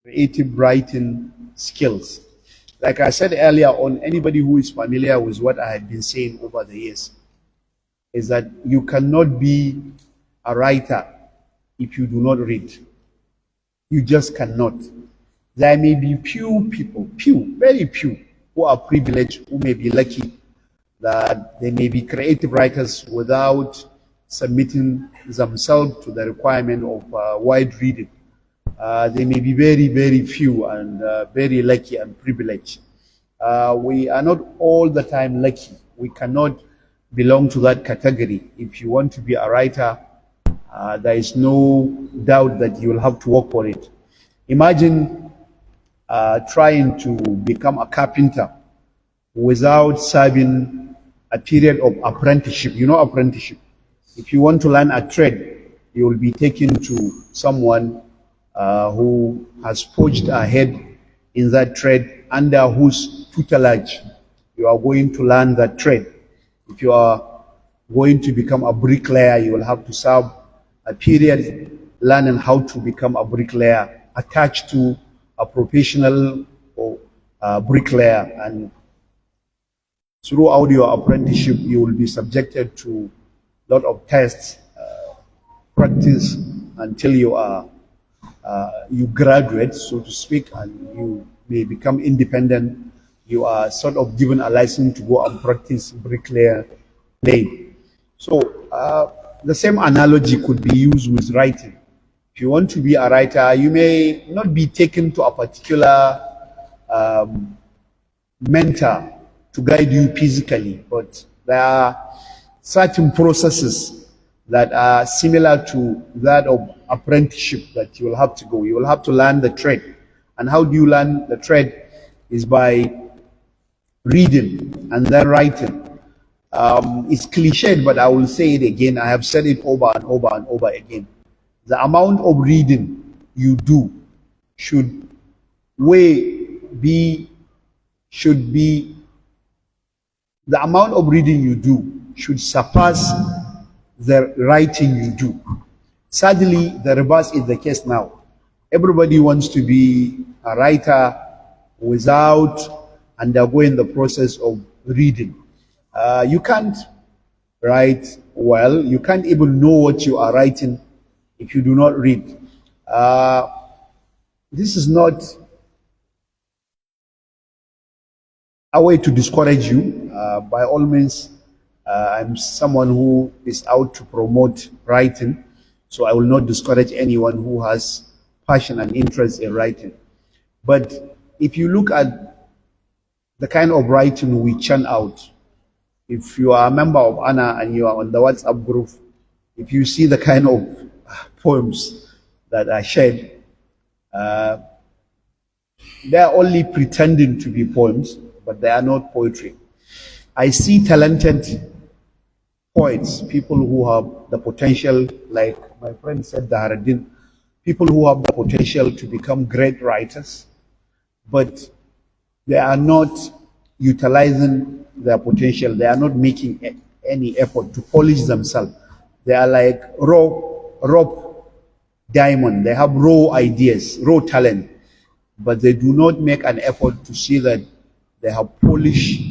creative writing skills. Like I said earlier on, anybody who is familiar with what I had been saying over the years is that you cannot be a writer if you do not read. You just cannot. There may be few people, very few, who are privileged, who may be lucky that they may be creative writers without submitting themselves to the requirement of wide reading. They may be very, very few and very lucky and privileged. We are not all the time lucky. We cannot belong to that category. If you want to be a writer, there is no doubt that you will have to work for it. Imagine trying to become a carpenter without serving a period of apprenticeship. You know apprenticeship. If you want to learn a trade, you will be taken to someone who has forged ahead in that trade, under whose tutelage you are going to learn that trade. If you are going to become a bricklayer, you will have to serve a period learning how to become a bricklayer attached to a professional or bricklayer. And throughout your apprenticeship, you will be subjected to a lot of tests, practice until you graduate, so to speak, and you may become independent. You are sort of given a license to go and practice bricklayer laying. So the same analogy could be used with writing. If you want to be a writer, you may not be taken to a particular mentor to guide you physically, but there are certain processes that are similar to that of apprenticeship that you will have to go. You will have to learn the trade. And how do you learn the trade? Is by reading and then writing. It's cliched, but I will say it again. I have said it over and over and over again. The amount of reading you do should be the amount of reading you do should surpass the writing you do. Sadly, the reverse is the case now. Everybody wants to be a writer without undergoing the process of reading. You can't write well. You can't even know what you are writing if you do not read. This is not a way to discourage you. By all means, I'm someone who is out to promote writing, so I will not discourage anyone who has passion and interest in writing. But if you look at the kind of writing we churn out, if you are a member of ANA and you are on the WhatsApp group, if you see the kind of poems that are shared, they are only pretending to be poems, but they are not poetry. I see talented poets, people who have the potential, like my friend said, Daharaddin, people who have the potential to become great writers, but they are not utilizing their potential. They are not making any effort to polish themselves. They are like raw diamond. They have raw ideas, raw talent, but they do not make an effort to see that they have polished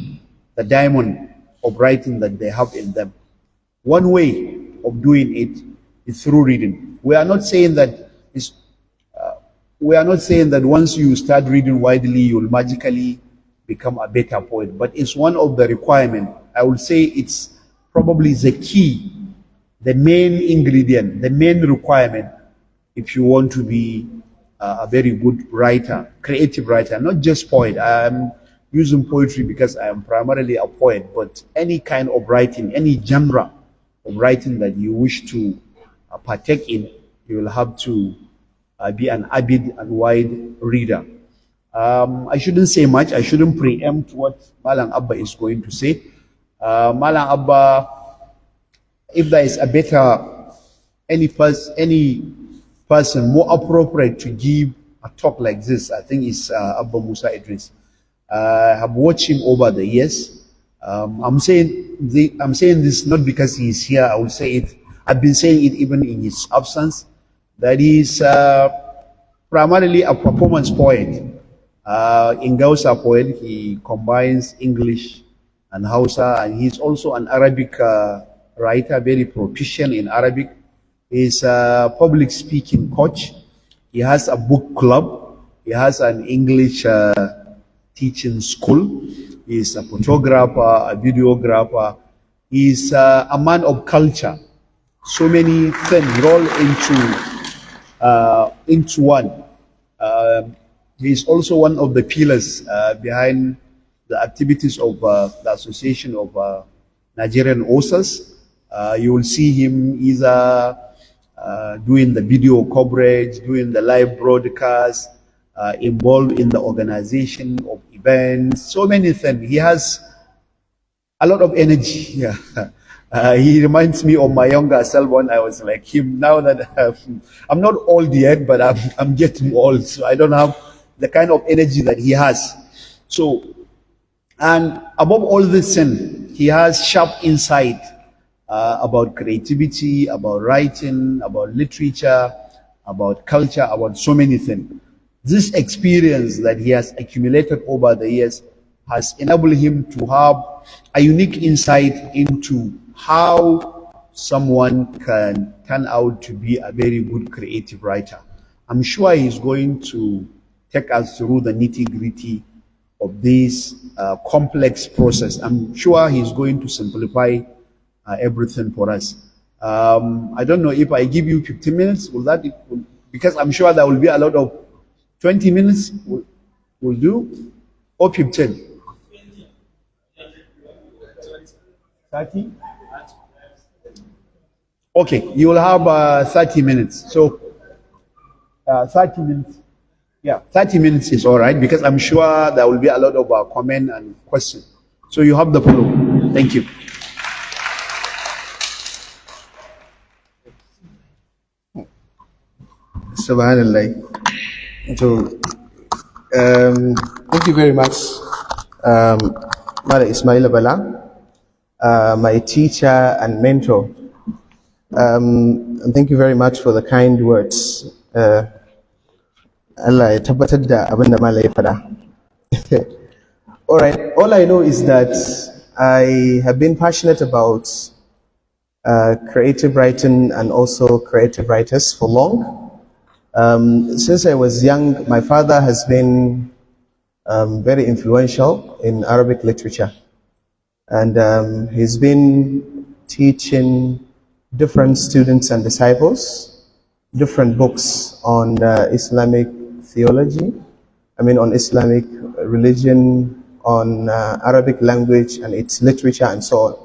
the diamond of writing that they have in them. One way of doing it is through reading. We are not saying that once you start reading widely, you will magically become a better poet, but it's one of the requirements. I would say it's probably the key, the main ingredient, the main requirement if you want to be a very good writer, creative writer, not just poet. I'm using poetry because I am primarily a poet, but any kind of writing, any genre of writing that you wish to partake in, you will have to be an avid and wide reader. I shouldn't say much. I shouldn't preempt what Malang Abba is going to say. Malang Abba, if there is a better, any person more appropriate to give a talk like this, I think it's Abba Musa Idris. I have watched him over the years. I'm saying this not because he is here. I will say it. I've been saying it even in his absence. That is primarily a performance poet. In Gausa poet, he combines English and Hausa, and he's also an Arabic writer, very proficient in Arabic. He's a public speaking coach. He has a book club. He has an English teaching school. He's a photographer, a videographer. He's a man of culture. So many things roll into one. He's also one of the pillars behind the activities of the Association of Nigerian Authors. You will see him either doing the video coverage, doing the live broadcast, involved in the organization of events, so many things. He has a lot of energy. Yeah. He reminds me of my younger self when I was like him. Now that I'm not old yet, but I'm getting old, so I don't have the kind of energy that he has. So, and above all this, he has sharp insight about creativity, about writing, about literature, about culture, about so many things. This experience that he has accumulated over the years has enabled him to have a unique insight into how someone can turn out to be a very good creative writer. I'm sure he's going to take us through the nitty-gritty of this complex process. I'm sure he's going to simplify everything for us. I don't know if I give you 15 minutes, will that, because I'm sure there will be a lot of 20 minutes will do, or 15? 30? Okay, you will have 30 minutes. So 30 minutes. Yeah, 30 minutes is all right, because I'm sure there will be a lot of comment and question. So you have the floor. Thank you. Subhanallah. So, thank you very much, Mother Ismail Bala, my teacher and mentor. And thank you very much for the kind words. Allah ya tabbatar da abin da Malam ya faɗa. All right, all I know is that I have been passionate about creative writing and also creative writers for long. Since I was young, my father has been very influential in Arabic literature, and he's been teaching different students and disciples different books on Islamic theology, on Islamic religion, on Arabic language and its literature and so on.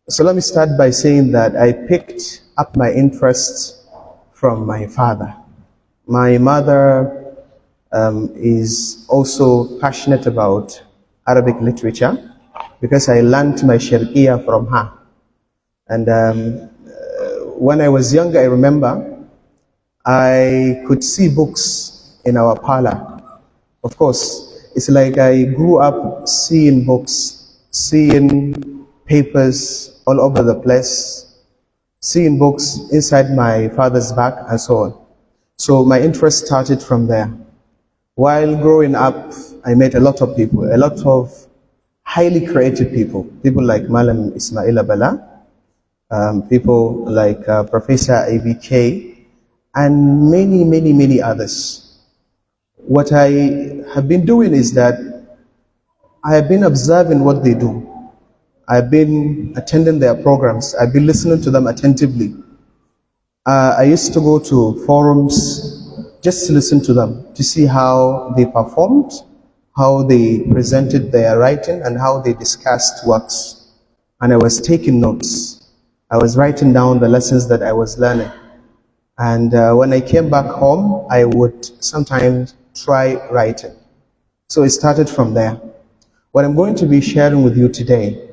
So let me start by saying that I picked up my interest from my father. My mother is also passionate about Arabic literature because I learned my Sharia from her. And when I was younger, I remember I could see books in our parlor. Of course, it's like I grew up seeing books, seeing papers all over the place, seeing books inside my father's bag and so on. So my interest started from there. While growing up, I met a lot of people, a lot of highly creative people like Malam Ismail Bala, people like Professor ABK, and many others. What I have been doing is that I have been observing what they do. I've been attending their programs. I've been listening to them attentively. I used to go to forums just to listen to them, to see how they performed, how they presented their writing, and how they discussed works. And I was taking notes. I was writing down the lessons that I was learning. And when I came back home, I would sometimes try writing. So it started from there. What I'm going to be sharing with you today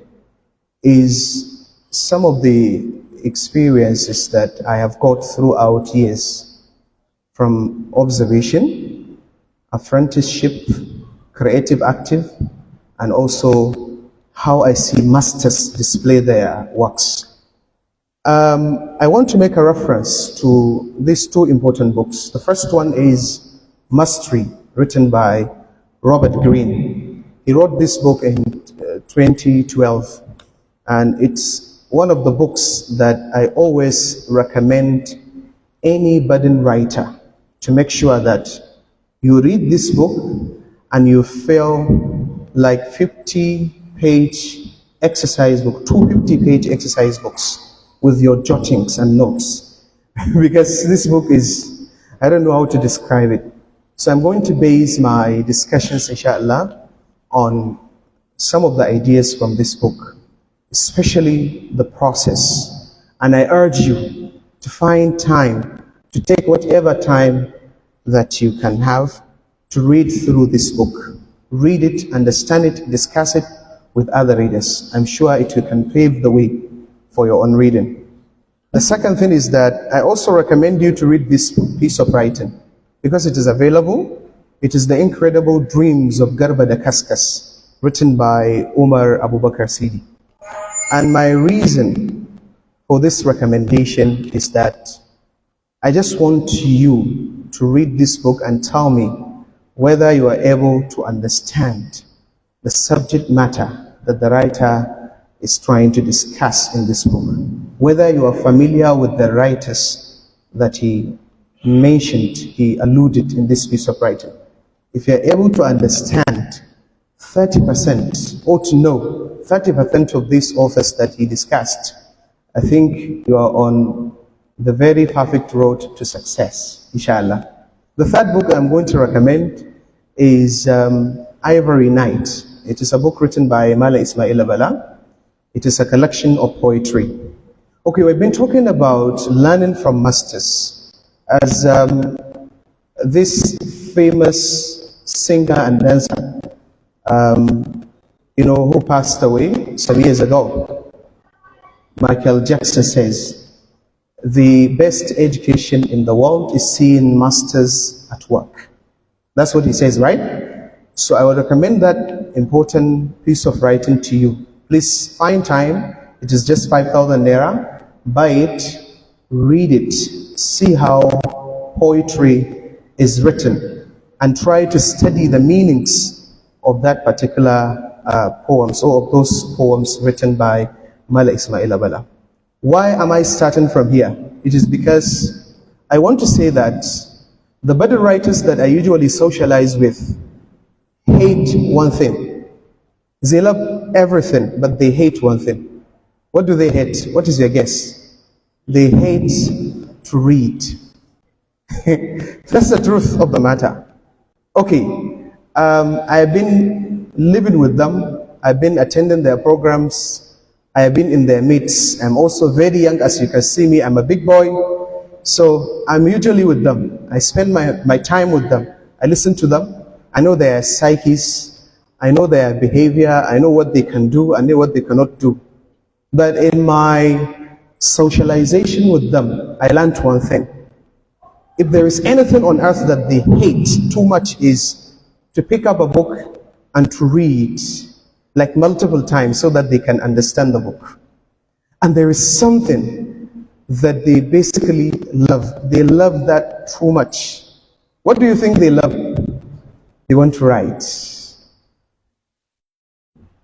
is some of the experiences that I have got throughout years, from observation, apprenticeship, creative active, and also how I see masters display their works. I want to make a reference to these two important books. The first one is Mastery, written by Robert Greene. He wrote this book in 2012, and it's one of the books that I always recommend any budding writer to make sure that you read this book and you feel like 50-page exercise book, two 50-page exercise books with your jottings and notes. Because this book is, I don't know how to describe it. So I'm going to base my discussions, inshallah, on some of the ideas from this book, especially the process. And I urge you to find time, to take whatever time that you can have to read through this book. Read it, understand it, discuss it with other readers. I'm sure it can pave the way for your own reading. The second thing is that I also recommend you to read this piece of writing because it is available. It is The Incredible Dreams of Garba da Kaskas, written by Umar Abubakar Sidi. And my reason for this recommendation is that I just want you to read this book and tell me whether you are able to understand the subject matter that the writer is trying to discuss in this book. Whether you are familiar with the writers that he mentioned, he alluded in this piece of writing. If you're able to understand 30% or to know 30% of these authors that he discussed, I think you are on the very perfect road to success, inshallah. The third book I'm going to recommend is Ivory Night. It is a book written by Mala Ismail Abala. It is a collection of poetry. Okay, we've been talking about learning from masters. As this famous singer and dancer, who passed away some years ago, Michael Jackson says, the best education in the world is seeing masters at work. That's what he says, right? So I would recommend that important piece of writing to you. Please find time. It is just 5,000 naira. Buy it, read it, see how poetry is written, and try to study the meanings of that particular poems or of those poems written by Mala Ismail Abala. Why am I starting from here? It is because I want to say that the better writers that I usually socialize with hate one thing. They love everything, but they hate one thing. What do they hate? What is your guess? They hate to read. That's the truth of the matter. Okay, I've been living with them. I've been attending their programs. I have been in their midst. I'm also very young, as you can see me. I'm a big boy. So I'm usually with them. I spend my time with them. I listen to them. I know their psyches. I know their behavior. I know what they can do. I know what they cannot do. But in my socialization with them, I learned one thing. If there is anything on earth that they hate too much is to pick up a book and to read like multiple times so that they can understand the book. And there is something that they basically love. They love that too much. What do you think they love? They want to write.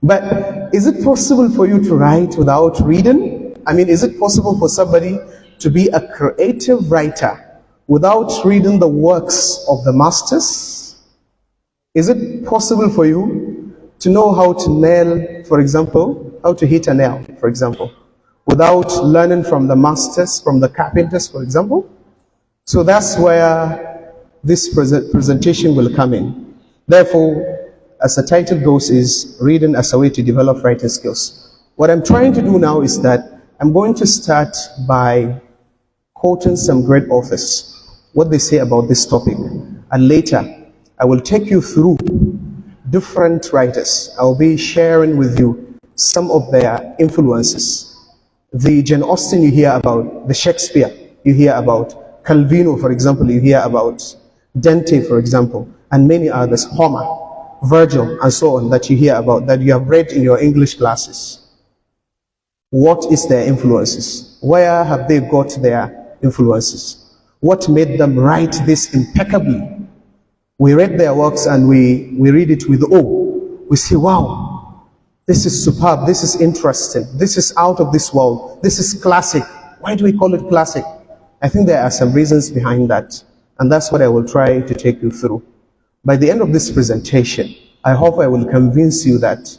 But is it possible for you to write without reading? I mean, is it possible for somebody to be a creative writer without reading the works of the masters? Is it possible for you to know how to nail, for example, how to hit a nail, for example, without learning from the masters, from the carpenters, for example? So that's where this presentation will come in. Therefore, as the title goes, is reading as a way to develop writing skills. What I'm trying to do now is that I'm going to start by quoting some great authors, what they say about this topic. And later, I will take you through different writers. I'll be sharing with you some of their influences. The Jane Austen you hear about, the Shakespeare you hear about, Calvino, for example, you hear about, Dante, for example, and many others, Homer, Virgil, and so on, that you hear about, that you have read in your English classes. What is their influences? Where have they got their influences? What made them write this impeccably? We read their works and we read it with awe. We say, wow, this is superb, this is interesting, this is out of this world, this is classic. Why do we call it classic? I think there are some reasons behind that, and that's what I will try to take you through. By the end of this presentation, I hope I will convince you that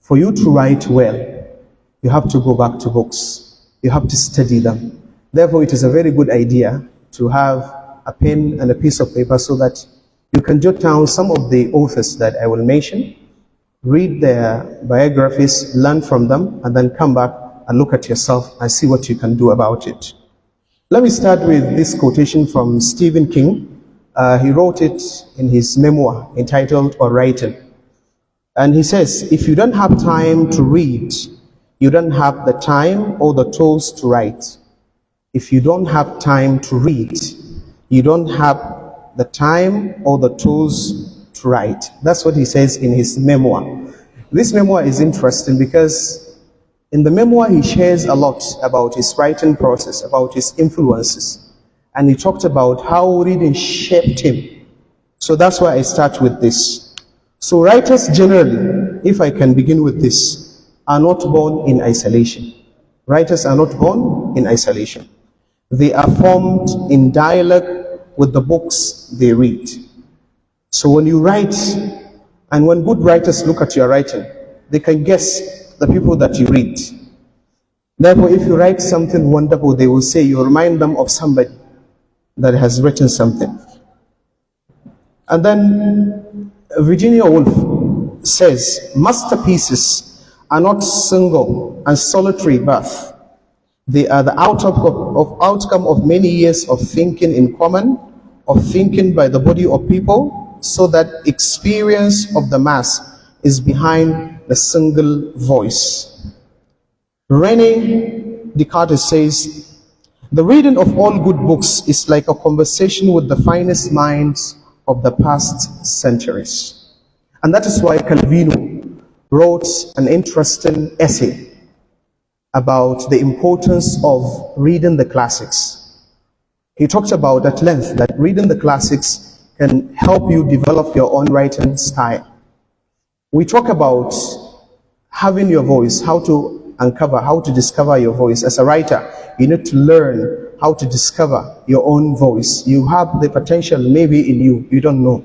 for you to write well, you have to go back to books. You have to study them. Therefore, it is a very good idea to have a pen and a piece of paper so that you can jot down some of the authors that I will mention, read their biographies, learn from them, and then come back and look at yourself and see what you can do about it. Let me start with this quotation from Stephen King. He wrote it in his memoir entitled Or Writing. And he says, if you don't have time to read, you don't have the time or the tools to write. If you don't have time to read, you don't have the time or the tools to write. That's what he says in his memoir. This memoir is interesting because in the memoir he shares a lot about his writing process, about his influences, and he talked about how reading shaped him. So that's why I start with this. So writers generally, if I can begin with this, are not born in isolation. Writers are not born in isolation. They are formed in dialogue with the books they read. So when you write, and when good writers look at your writing, they can guess the people that you read. Therefore, if you write something wonderful, they will say you remind them of somebody that has written something. And then Virginia Woolf says, masterpieces are not single and solitary birth. They are the outcome of many years of thinking in common, of thinking by the body of people, so that experience of the mass is behind the single voice. René Descartes says, the reading of all good books is like a conversation with the finest minds of the past centuries. And that is why Calvino wrote an interesting essay about the importance of reading the classics. He talked about at length that reading the classics can help you develop your own writing style. We talk about having your voice, how to uncover, how to discover your voice. As a writer, you need to learn how to discover your own voice. You have the potential maybe in you, you don't know.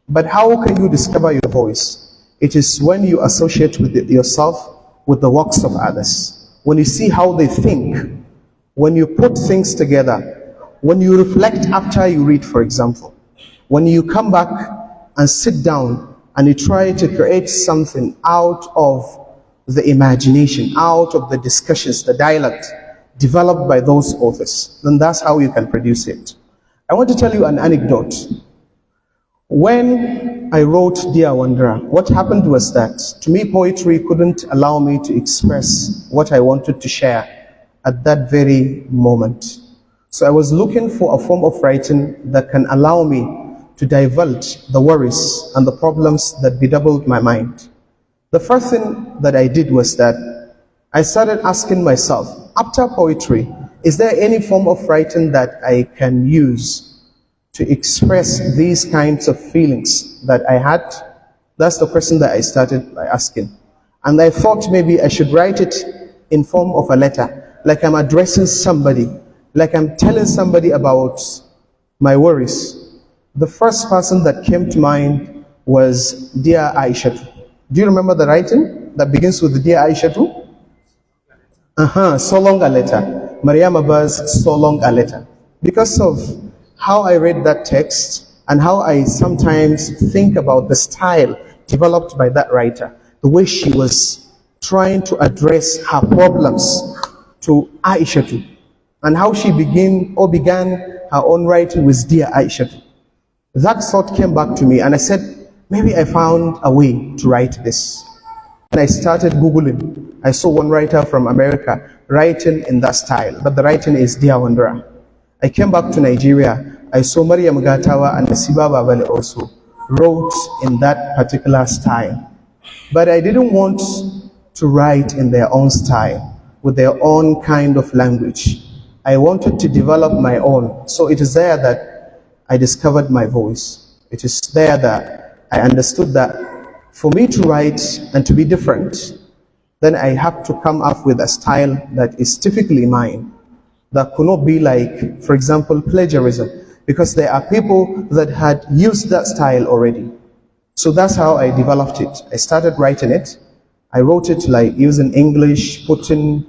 But how can you discover your voice? It is when you associate with yourself with the works of others. When you see how they think, when you put things together, when you reflect after you read, for example, when you come back and sit down and you try to create something out of the imagination, out of the discussions, the dialogue developed by those authors, then that's how you can produce it. I want to tell you an anecdote. When I wrote Dear Wanderer, what happened was that, to me, poetry couldn't allow me to express what I wanted to share at that very moment. So I was looking for a form of writing that can allow me to divulge the worries and the problems that bedoubled my mind. The first thing that I did was that I started asking myself, after poetry, is there any form of writing that I can use to express these kinds of feelings that I had? That's the question that I started by asking. And I thought maybe I should write it in form of a letter, like I'm addressing somebody, like I'm telling somebody about my worries. The first person that came to mind was Dear Aishatu. Do you remember the writing that begins with Dear Aishatu? So long a letter. Mariam Abbas, So Long a Letter. Because of how I read that text and how I sometimes think about the style developed by that writer, the way she was trying to address her problems to Aishatu, and how she began her own writing with Dear Aishatu. That thought came back to me and I said, maybe I found a way to write this. And I started Googling. I saw one writer from America writing in that style, but the writing is Dear Wanderer. I came back to Nigeria. I saw Mariam Gatawa and Siba Babale also wrote in that particular style. But I didn't want to write in their own style. with their own kind of language. I wanted to develop my own. So it is there that I discovered my voice. It is there that I understood that for me to write and to be different, then I have to come up with a style that is typically mine, that could not be like, for example, plagiarism, because there are people that had used that style already. So that's how I developed it. I started writing it. I wrote it like using English, putting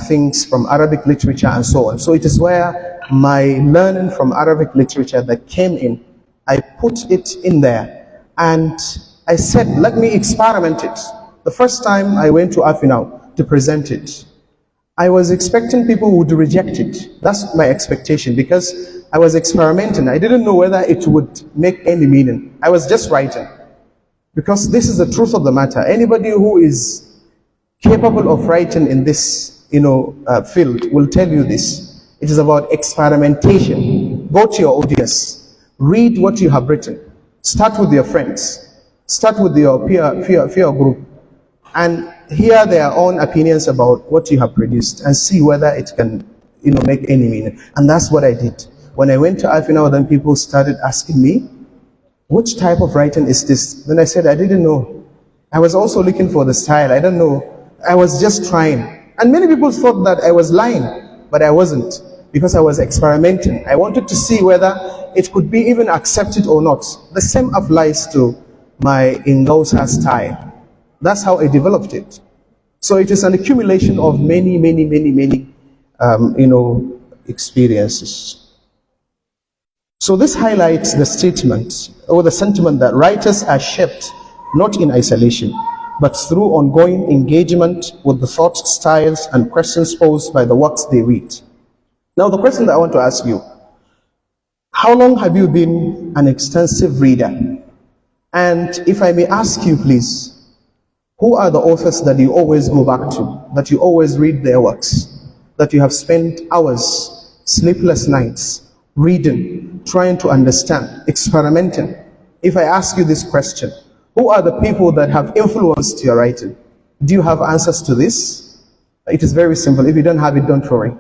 things from Arabic literature and so on. So it is where my learning from Arabic literature that came in, I put it in there. And I said, let me experiment it. The first time I went to Afinal to present it, I was expecting people would reject it. That's my expectation, because I was experimenting. I didn't know whether it would make any meaning. I was just writing. Because this is the truth of the matter. Anybody who is capable of writing in this, field will tell you this. It is about experimentation. Go to your audience. Read what you have written. Start with your friends. Start with your peer group. And hear their own opinions about what you have produced and see whether it can, make any meaning. And that's what I did. When I went to Afinal, then people started asking me, which type of writing is this? Then I said, I didn't know. I was also looking for the style. I don't know. I was just trying. And many people thought that I was lying, but I wasn't, because I was experimenting. I wanted to see whether it could be even accepted or not. The same applies to my Ingausa style. That's how I developed it. So it is an accumulation of many experiences. So this highlights the statement or the sentiment that writers are shaped not in isolation, but through ongoing engagement with the thoughts, styles, and questions posed by the works they read. Now, the question that I want to ask you, how long have you been an extensive reader? And if I may ask you, please, who are the authors that you always go back to, that you always read their works, that you have spent hours, sleepless nights, reading, trying to understand, experimenting? If I ask you this question, who are the people that have influenced your writing? Do you have answers to this? It is very simple. If you don't have it, don't worry.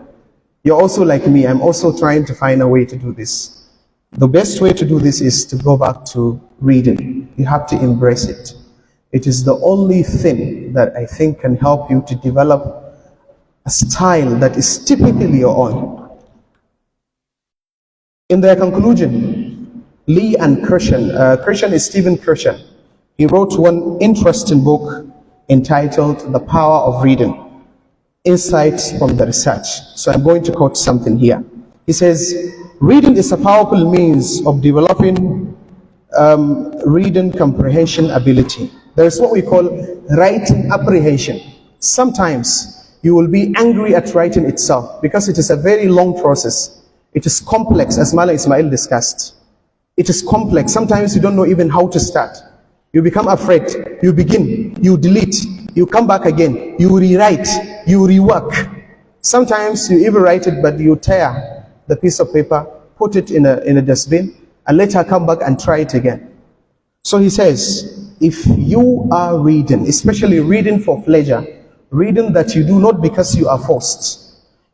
You're also like me. I'm also trying to find a way to do this. The best way to do this is to go back to reading. You have to embrace it. It is the only thing that I think can help you to develop a style that is typically your own. In their conclusion, Lee and Kirshen is Stephen Kirshen. He wrote one interesting book entitled The Power of Reading, Insights from the Research. So I'm going to quote something here. He says, reading is a powerful means of developing reading comprehension ability. There is what we call writing apprehension. Sometimes you will be angry at writing itself because it is a very long process. It is complex, as Mala Ismail discussed. It is complex. Sometimes you don't know even how to start. You become afraid. You begin. You delete. You come back again. You rewrite. You rework. Sometimes you even write it, but you tear the piece of paper, put it in a dustbin, and later come back and try it again. So he says, if you are reading, especially reading for pleasure, reading that you do not because you are forced,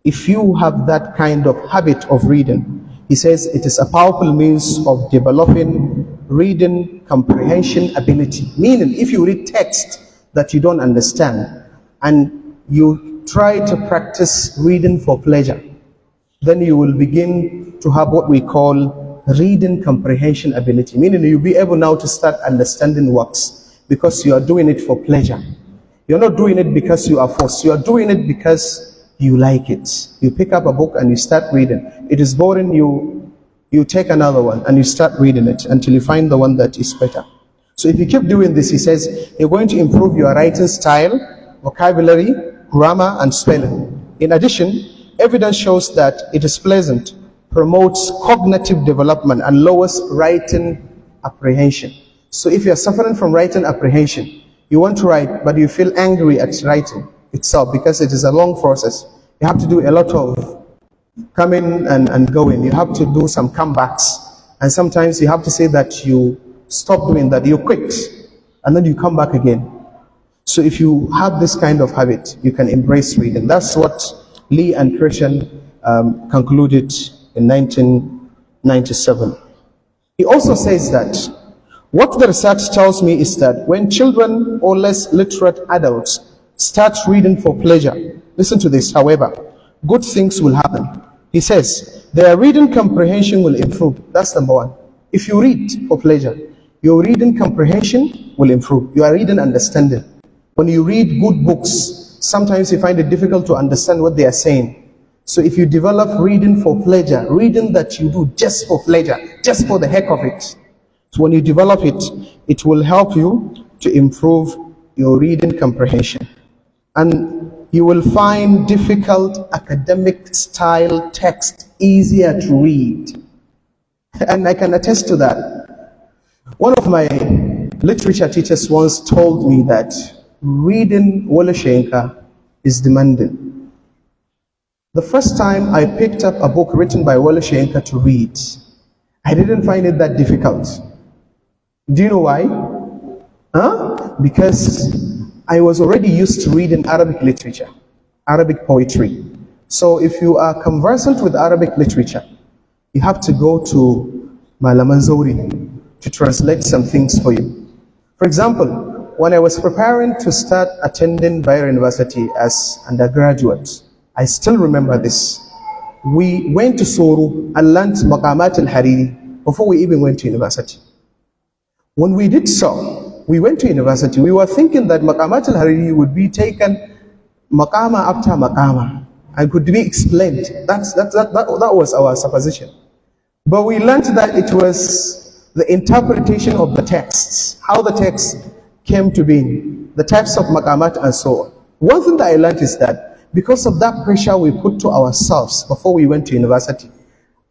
if you have that kind of habit of reading, he says it is a powerful means of developing reading comprehension ability. Meaning, if you read text that you don't understand and you try to practice reading for pleasure, then you will begin to have what we call reading comprehension ability. Meaning you'll be able now to start understanding works because you are doing it for pleasure. You're not doing it because you are forced. You are doing it because you like it. You pick up a book and you start reading. It is boring, you take another one and you start reading it until you find the one that is better. So if you keep doing this, he says, you're going to improve your writing style, vocabulary, grammar, and spelling. In addition, evidence shows that it is pleasant, promotes cognitive development, and lowers writing apprehension. So if you're suffering from writing apprehension, you want to write, but you feel angry at writing itself because it is a long process. You have to do a lot of coming and going. You have to do some comebacks. And sometimes you have to say that you stop doing that, you quit, and then you come back again. So if you have this kind of habit, you can embrace reading. That's what Lee and Christian concluded in 1997. He also says that what the research tells me is that when children or less literate adults start reading for pleasure, listen to this, however, good things will happen. He says their reading comprehension will improve. That's number one. If you read for pleasure, your reading comprehension will improve. Your reading understanding. When you read good books, sometimes you find it difficult to understand what they are saying. So if you develop reading for pleasure, reading that you do just for pleasure, just for the heck of it, so when you develop it, it will help you to improve your reading comprehension. And you will find difficult academic style text easier to read. And I can attest to that. One of my literature teachers once told me that reading Wole Soyinka is demanding. The first time I picked up a book written by Wole Soyinka to read, I didn't find it that difficult. Do you know why? Because I was already used to reading Arabic literature, Arabic poetry. So if you are conversant with Arabic literature, you have to go to Malaman Zauri to translate some things for you. For example, when I was preparing to start attending Bayer University as undergraduate, I still remember this. We went to Soru and learned Maqamat al-Hariri before we even went to university. When we did so, we went to university, we were thinking that Maqamat al-Hariri would be taken maqama after maqama and could be explained. That was our supposition. But we learned that it was the interpretation of the texts, how the text came to be, the types of maqamat and so on. One thing that I learned is that because of that pressure we put to ourselves before we went to university,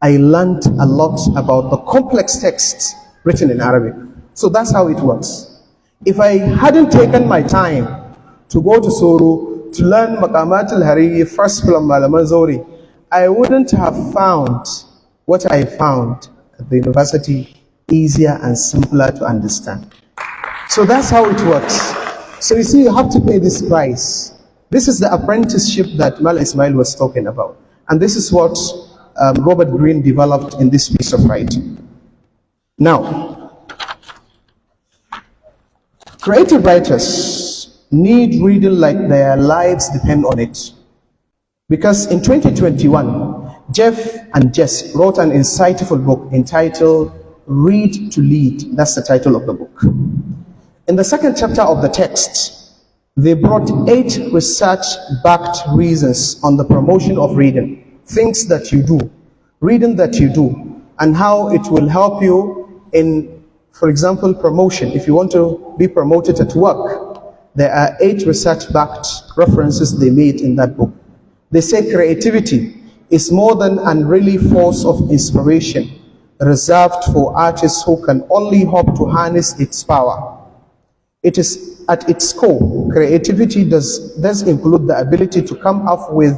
I learned a lot about the complex texts written in Arabic. So that's how it works. If I hadn't taken my time to go to Soru to learn Maqamat al-Hariri first from Malaman Zauri, I wouldn't have found what I found at the university easier and simpler to understand. So that's how it works. So you see, you have to pay this price. This is the apprenticeship that Mal Ismail was talking about. And this is what Robert Greene developed in this piece of writing. Now, creative writers need reading like their lives depend on it. Because in 2021, Jeff and Jess wrote an insightful book entitled Read to Lead. That's the title of the book. In the second chapter of the text, they brought 8 research-backed reasons on the promotion of reading, things that you do, reading that you do, and how it will help you in, for example, promotion. If you want to be promoted at work, there are 8 research-backed references they made in that book. They say creativity is more than an really force of inspiration reserved for artists who can only hope to harness its power. It is at its core, creativity does include the ability to come up with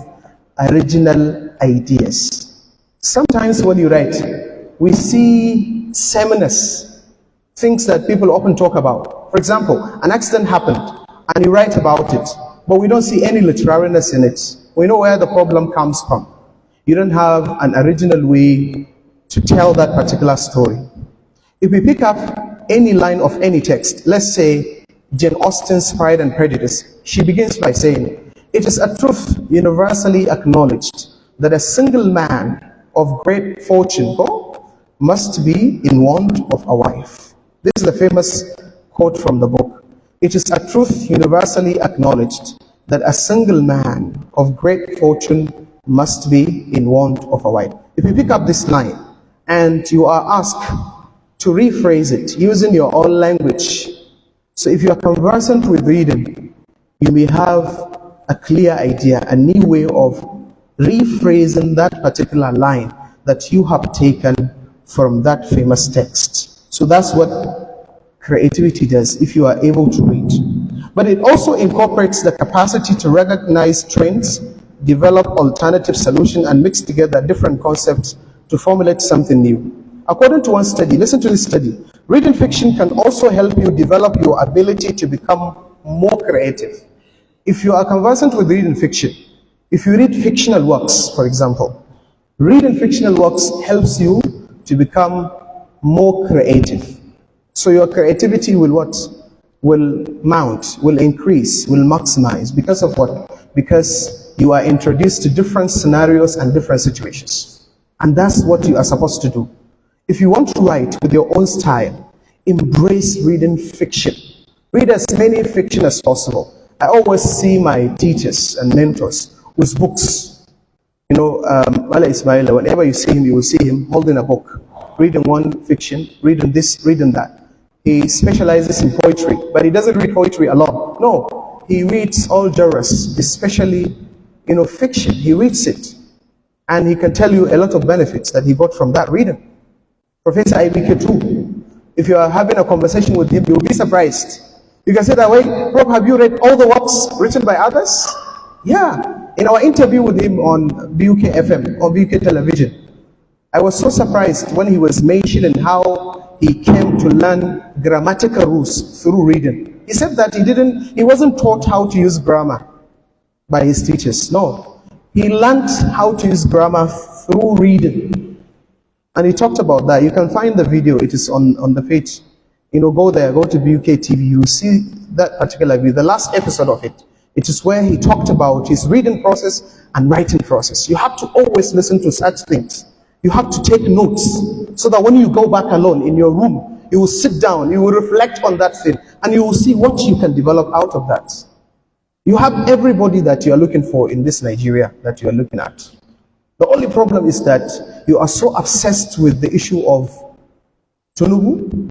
original ideas. Sometimes when you write, we see sameness, things that people often talk about. For example, an accident happened and you write about it, but we don't see any literariness in it. We know where the problem comes from. You don't have an original way to tell that particular story. If we pick up any line of any text, let's say Jane Austen's Pride and Prejudice, she begins by saying, "It is a truth universally acknowledged that a single man of great fortune must be in want of a wife." This is the famous quote from the book. It is a truth universally acknowledged that a single man of great fortune must be in want of a wife. If you pick up this line and you are asked to rephrase it using your own language, so if you are conversant with reading, you may have a clear idea, a new way of rephrasing that particular line that you have taken from that famous text. So that's what creativity does if you are able to read. But it also incorporates the capacity to recognize trends, develop alternative solutions, and mix together different concepts to formulate something new. According to one study, listen to this study, reading fiction can also help you develop your ability to become more creative. If you are conversant with reading fiction, if you read fictional works, for example, reading fictional works helps you to become more creative. So your creativity will what? Will mount, will increase, will maximize. Because of what? Because you are introduced to different scenarios and different situations. And that's what you are supposed to do. If you want to write with your own style, embrace reading fiction. Read as many fiction as possible. I always see my teachers and mentors with books. You know, Mala Ismail, whenever you see him, you will see him holding a book, reading one fiction, reading this, reading that. He specializes in poetry, but he doesn't read poetry alone. No, he reads all genres, especially, fiction. He reads it, and he can tell you a lot of benefits that he got from that reading. Professor IBK too. If you are having a conversation with him, you'll be surprised. You can say that way, Rob, have you read all the works written by others? Yeah. In our interview with him on BUK FM, or BUK television, I was so surprised when he was mentioning how he came to learn grammatical rules through reading. He said that he wasn't taught how to use grammar by his teachers. No. He learned how to use grammar through reading. And he talked about that. You can find the video. It is on the page. Go there, go to BUK TV. You see that particular video, the last episode of it. It is where he talked about his reading process and writing process. You have to always listen to such things. You have to take notes so that when you go back alone in your room, you will sit down, you will reflect on that thing, and you will see what you can develop out of that. You have everybody that you are looking for in this Nigeria that you are looking at. The only problem is that you are so obsessed with the issue of Tunubu,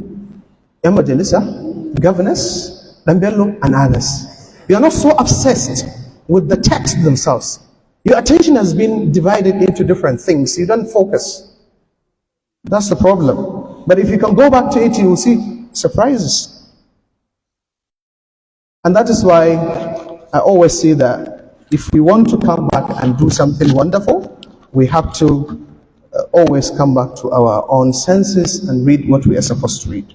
Emajalisa, governors, Dambello, and others. You are not so obsessed with the text themselves. Your attention has been divided into different things. You don't focus. That's the problem. But if you can go back to it, you will see surprises. And that is why I always say that if we want to come back and do something wonderful, we have to always come back to our own senses and read what we are supposed to read.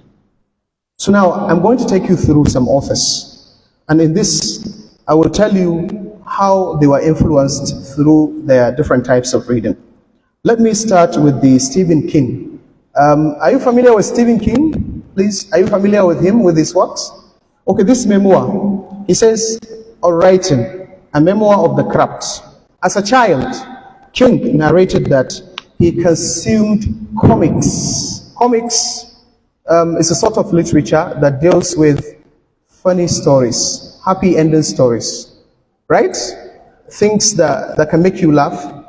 So now I'm going to take you through some authors. And in this, I will tell you how they were influenced through their different types of reading. Let me start with the Stephen King. Are you familiar with Stephen King? Please, are you familiar with him, with his works? Okay, this memoir, he says, on writing, a memoir of the craft. As a child, King narrated that he consumed comics. Comics is a sort of literature that deals with funny stories, happy ending stories. Right? Things that can make you laugh,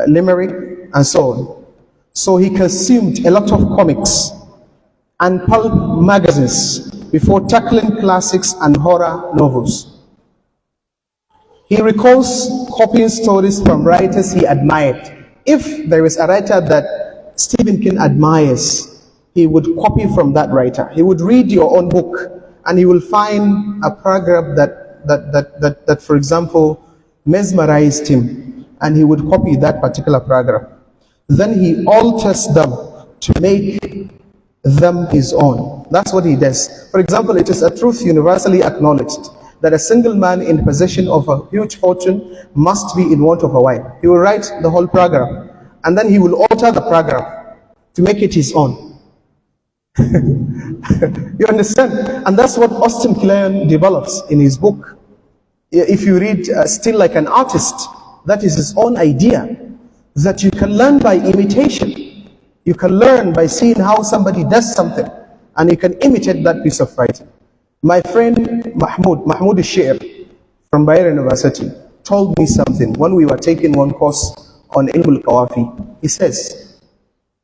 limerick, and so on. So he consumed a lot of comics and pulp magazines before tackling classics and horror novels. He recalls copying stories from writers he admired. If there is a writer that Stephen King admires, he would copy from that writer. He would read your own book and he will find a paragraph that, for example, mesmerized him, and he would copy that particular paragraph. Then he alters them to make them his own. That's what he does. For example, it is a truth universally acknowledged that a single man in possession of a huge fortune must be in want of a wife. He will write the whole paragraph, and then he will alter the paragraph to make it his own. You understand? And that's what Austin Kleon develops in his book. If you read Still Like an Artist, that is his own idea, that you can learn by imitation. You can learn by seeing how somebody does something, and you can imitate that piece of writing. My friend Mahmoud Al-Shir from Bayer University told me something when we were taking one course on Ilm al-Qawafi. He says,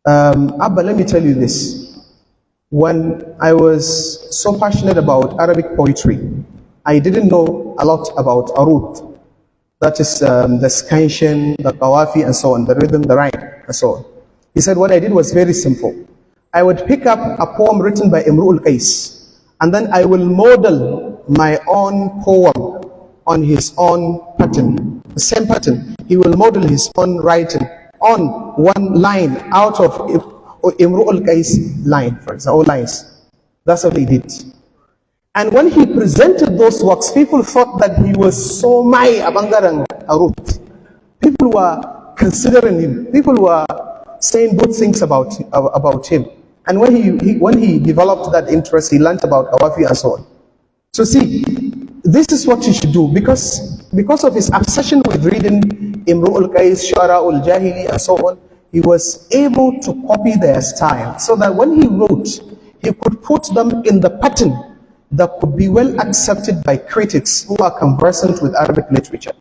Abba, let me tell you this. When I was so passionate about Arabic poetry, I didn't know a lot about Arut. That is the Skanshin, the Qawafi, and so on, the rhythm, the rhyme, and so on. He said what I did was very simple. I would pick up a poem written by Imru al-Qais, and then I will model my own poem on his own pattern, the same pattern. He will model his own writing on one line out of Imru al-Qais line, for example, lines. That's what he did. And when he presented those works, people thought that he was so mai abangarang arut. People were considering him. People were saying good things about him. And when he developed that interest, he learned about Awafi and so on. So see, this is what you should do, because of his obsession with reading Imru'ul Qais, Shu'ara'ul Jahili and so on, he was able to copy their style, so that when he wrote, he could put them in the pattern that could be well accepted by critics who are conversant with Arabic literature.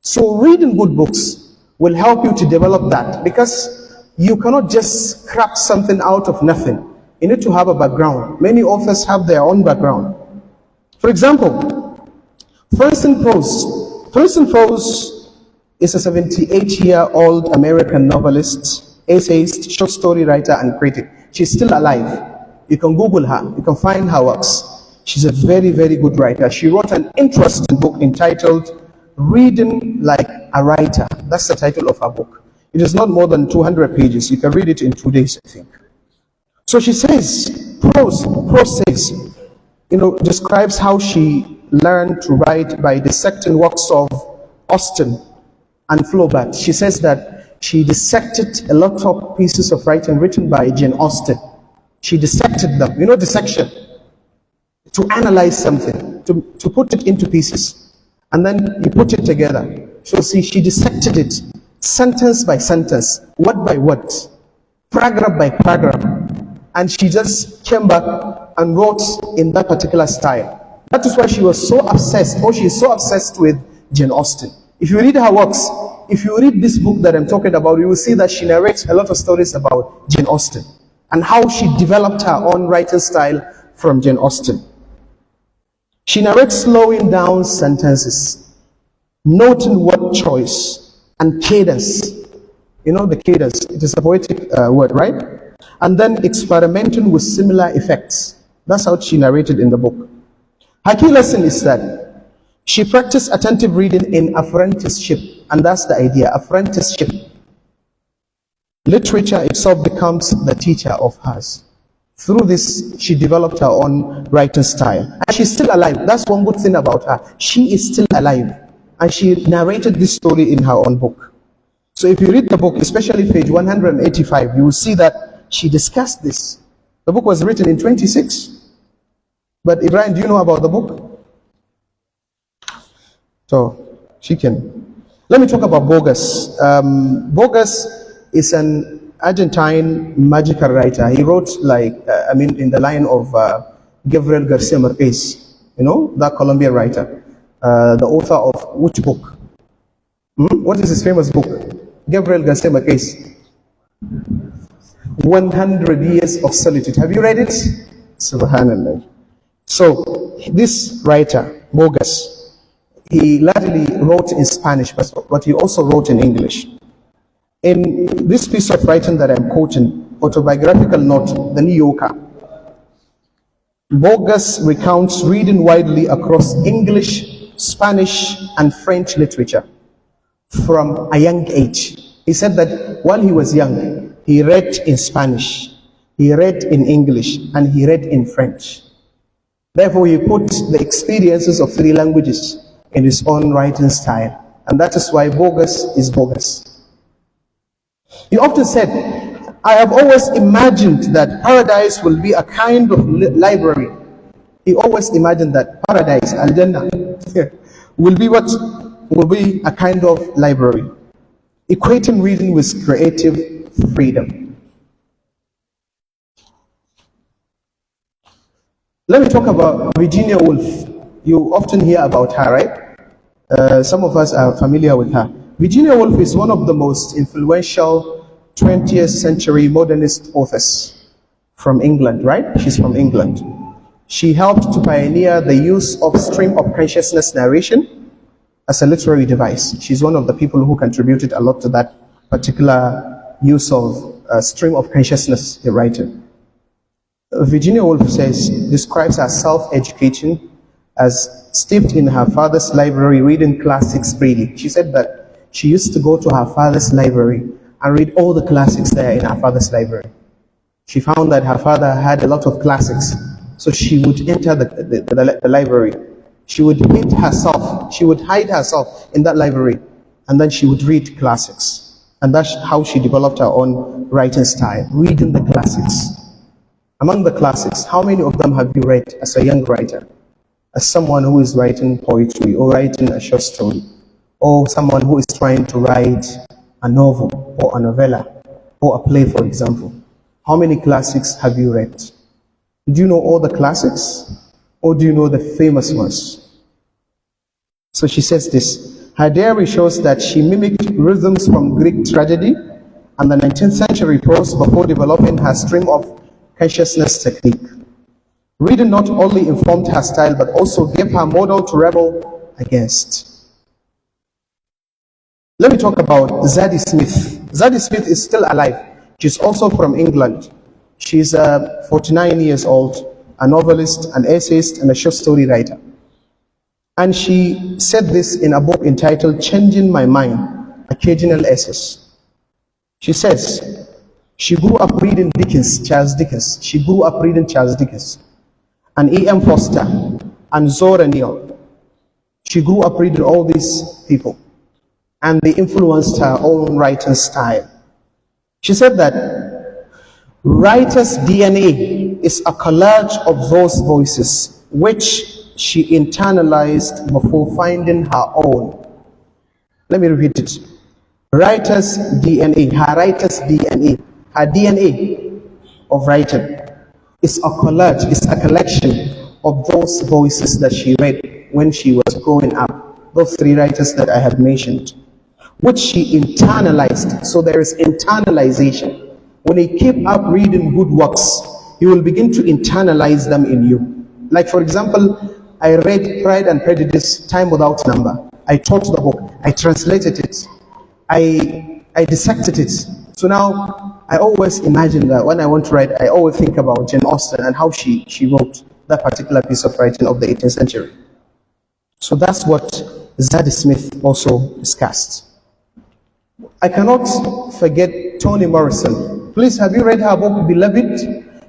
So reading good books will help you to develop that, because you cannot just scrap something out of nothing. You need to have a background. Many authors have their own background. For example, Ferguson Prose. Ferguson Prose is a 78-year-old American novelist, essayist, short story writer, and critic. She's still alive. You can Google her. You can find her works. She's a very, very good writer. She wrote an interesting book entitled Reading Like a Writer. That's the title of her book. It is not more than 200 pages. You can read it in 2 days, I think. So she says, Prose says, describes how she learned to write by dissecting works of Austen and Flaubert. She says that she dissected a lot of pieces of writing written by Jane Austen. She dissected them, dissection, to analyze something, to put it into pieces, and then you put it together. So see, she dissected it, sentence by sentence, word by word, paragraph by paragraph, and she just came back and wrote in that particular style. That is why she was so obsessed, or she is so obsessed with Jane Austen. If you read her works, if you read this book that I'm talking about, you will see that she narrates a lot of stories about Jane Austen and how she developed her own writing style from Jane Austen. She narrates slowing down sentences, noting word choice and cadence. The cadence, it is a poetic word, right? And then experimenting with similar effects. That's how she narrated in the book. Her key lesson is that she practiced attentive reading in apprenticeship, and that's the idea, apprenticeship. Literature itself becomes the teacher of hers. Through this, she developed her own writing style. And she's still alive. That's one good thing about her. She is still alive. And she narrated this story in her own book. So if you read the book, especially page 185, you will see that she discussed this. The book was written in 26. But Ibrahim, do you know about the book? So, she can. Let me talk about Borges. Borges is an Argentine magical writer. He wrote in the line of Gabriel Garcia Marquez, that Colombian writer, the author of which book? What is his famous book? Gabriel Garcia Marquez. 100 Years of Solitude. Have you read it? Subhanallah. So, this writer, Borges, he largely wrote in Spanish, but he also wrote in English. In this piece of writing that I'm quoting, Autobiographical Note, The New Yorker, Borges recounts reading widely across English, Spanish, and French literature from a young age. He said that while he was young, he read in Spanish, he read in English, and he read in French. Therefore, he put the experiences of 3 languages in his own writing style. And that is why Borges is Borges. He often said, I have always imagined that paradise will be a kind of library. He always imagined that paradise, Al-Jannah, will be a kind of library, equating reading with creative freedom. Let me talk about Virginia Woolf. You often hear about her, right? Some of us are familiar with her. Virginia Woolf is one of the most influential 20th century modernist authors from England, right? She's from England. She helped to pioneer the use of stream of consciousness narration as a literary device. She's one of the people who contributed a lot to that particular use of stream of consciousness writing. Virginia Woolf describes her self-education as steeped in her father's library, reading classics freely. She said that she used to go to her father's library and read all the classics there in her father's library. She found that her father had a lot of classics, So she would enter the library. She would hide herself in that library, and then she would read classics. And that's how she developed her own writing style, reading the classics. Among the classics, how many of them have you read as a young writer? As someone who is writing poetry or writing a short story, or someone who is trying to write a novel or a novella or a play, for example. How many classics have you read? Do you know all the classics, or do you know the famous ones? So she says this: her diary shows that she mimicked rhythms from Greek tragedy and the 19th century prose before developing her stream of consciousness technique. Reading not only informed her style but also gave her model to rebel against. Let me talk about Zadie Smith. Zadie Smith is still alive. She's also from England. She's 49 years old, a novelist, an essayist, and a short story writer. And she said this in a book entitled Changing My Mind, Occasional Essays. She says, she grew up reading Charles Dickens. She grew up reading Charles Dickens and E.M. Foster and Zora Neale. She grew up reading all these people, and they influenced her own writing style. She said that writer's DNA is a collage of those voices which she internalized before finding her own. Let me repeat it. Writer's DNA, her DNA of writing is a collage, is a collection of those voices that she read when she was growing up. Those three writers that I have mentioned, which she internalized. So there is internalization. When you keep up reading good works, you will begin to internalize them in you. Like, for example, I read Pride and Prejudice, Time Without Number. I taught the book. I translated it. I dissected it. So now I always imagine that when I want to write, I always think about Jane Austen and how she wrote that particular piece of writing of the 18th century. So that's what Zadie Smith also discussed. I cannot forget Toni Morrison. Please, have you read her book, Beloved?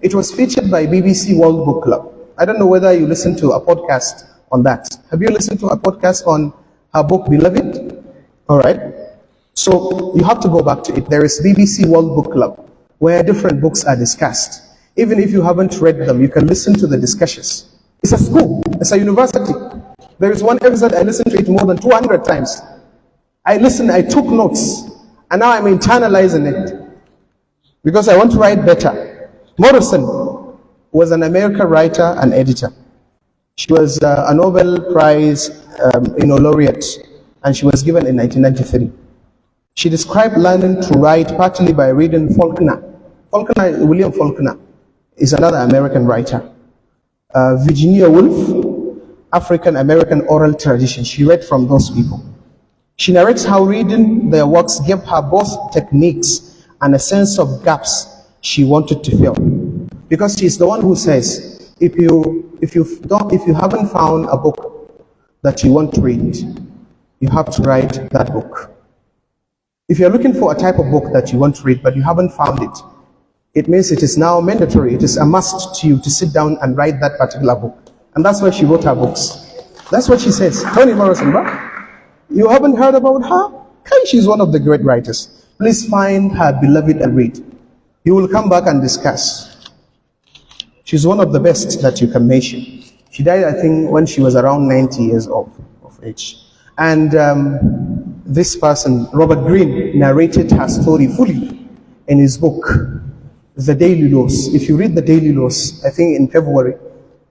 It was featured by BBC World Book Club. I don't know whether you listened to a podcast on that. Have you listened to a podcast on her book, Beloved? All right. So you have to go back to it. There is BBC World Book Club, where different books are discussed. Even if you haven't read them, you can listen to the discussions. It's a school. It's a university. There is one episode, I listened to it more than 200 times. I listened, I took notes, and now I'm internalizing it because I want to write better. Morrison was an American writer and editor. She was a Nobel Prize laureate, and she was given in 1993. She described learning to write partly by reading Faulkner. William Faulkner is another American writer. Virginia Woolf, African-American oral tradition. She read from those people. She narrates how reading their works gave her both techniques and a sense of gaps she wanted to fill. Because she's the one who says, if you haven't found a book that you want to read, you have to write that book. If you're looking for a type of book that you want to read but you haven't found it, it means it is now mandatory, it is a must to you to sit down and write that particular book. And that's why she wrote her books. That's what she says. Toni Morrison, bro. You haven't heard about her? Okay, she's one of the great writers. Please find her Beloved and read. You will come back and discuss. She's one of the best that you can mention. She died, I think, when she was around 90 years of age. And this person, Robert Greene, narrated her story fully in his book, The Daily Laws. If you read The Daily Laws, I think in February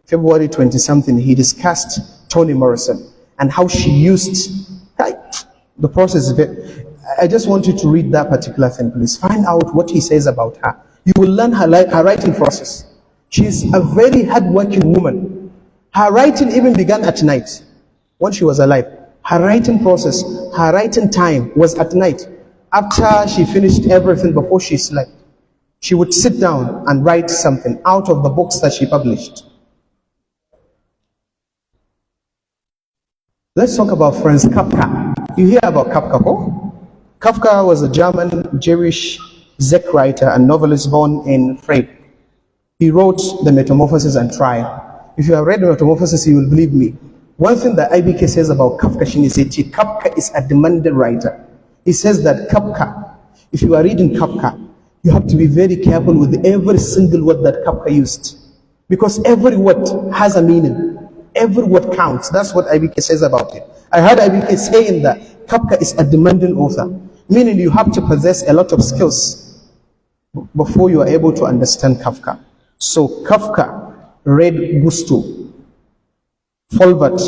20-something, he discussed Toni Morrison and how she used the process of it. I just want you to read that particular thing, please. Find out what he says about her. You will learn her writing process. She's a very hardworking woman. Her writing even began at night when she was alive. Her writing process, her writing time was at night. After she finished everything before she slept, she would sit down and write something out of the books that she published. Let's talk about Franz Kafka. You hear about Kafka, oh? Kafka was a German, Jewish Czech writer and novelist born in Prague. He wrote The Metamorphosis and Trial. If you have read The Metamorphosis, you will believe me. One thing that IBK says about Kafka is that Kafka is a demanding writer. He says that Kafka, if you are reading Kafka, you have to be very careful with every single word that Kafka used. Because every word has a meaning. Every word counts. That's what IBK says about it. I heard IBK saying that Kafka is a demanding author, meaning you have to possess a lot of skills before you are able to understand Kafka. So Kafka read Gusto, Flaubert,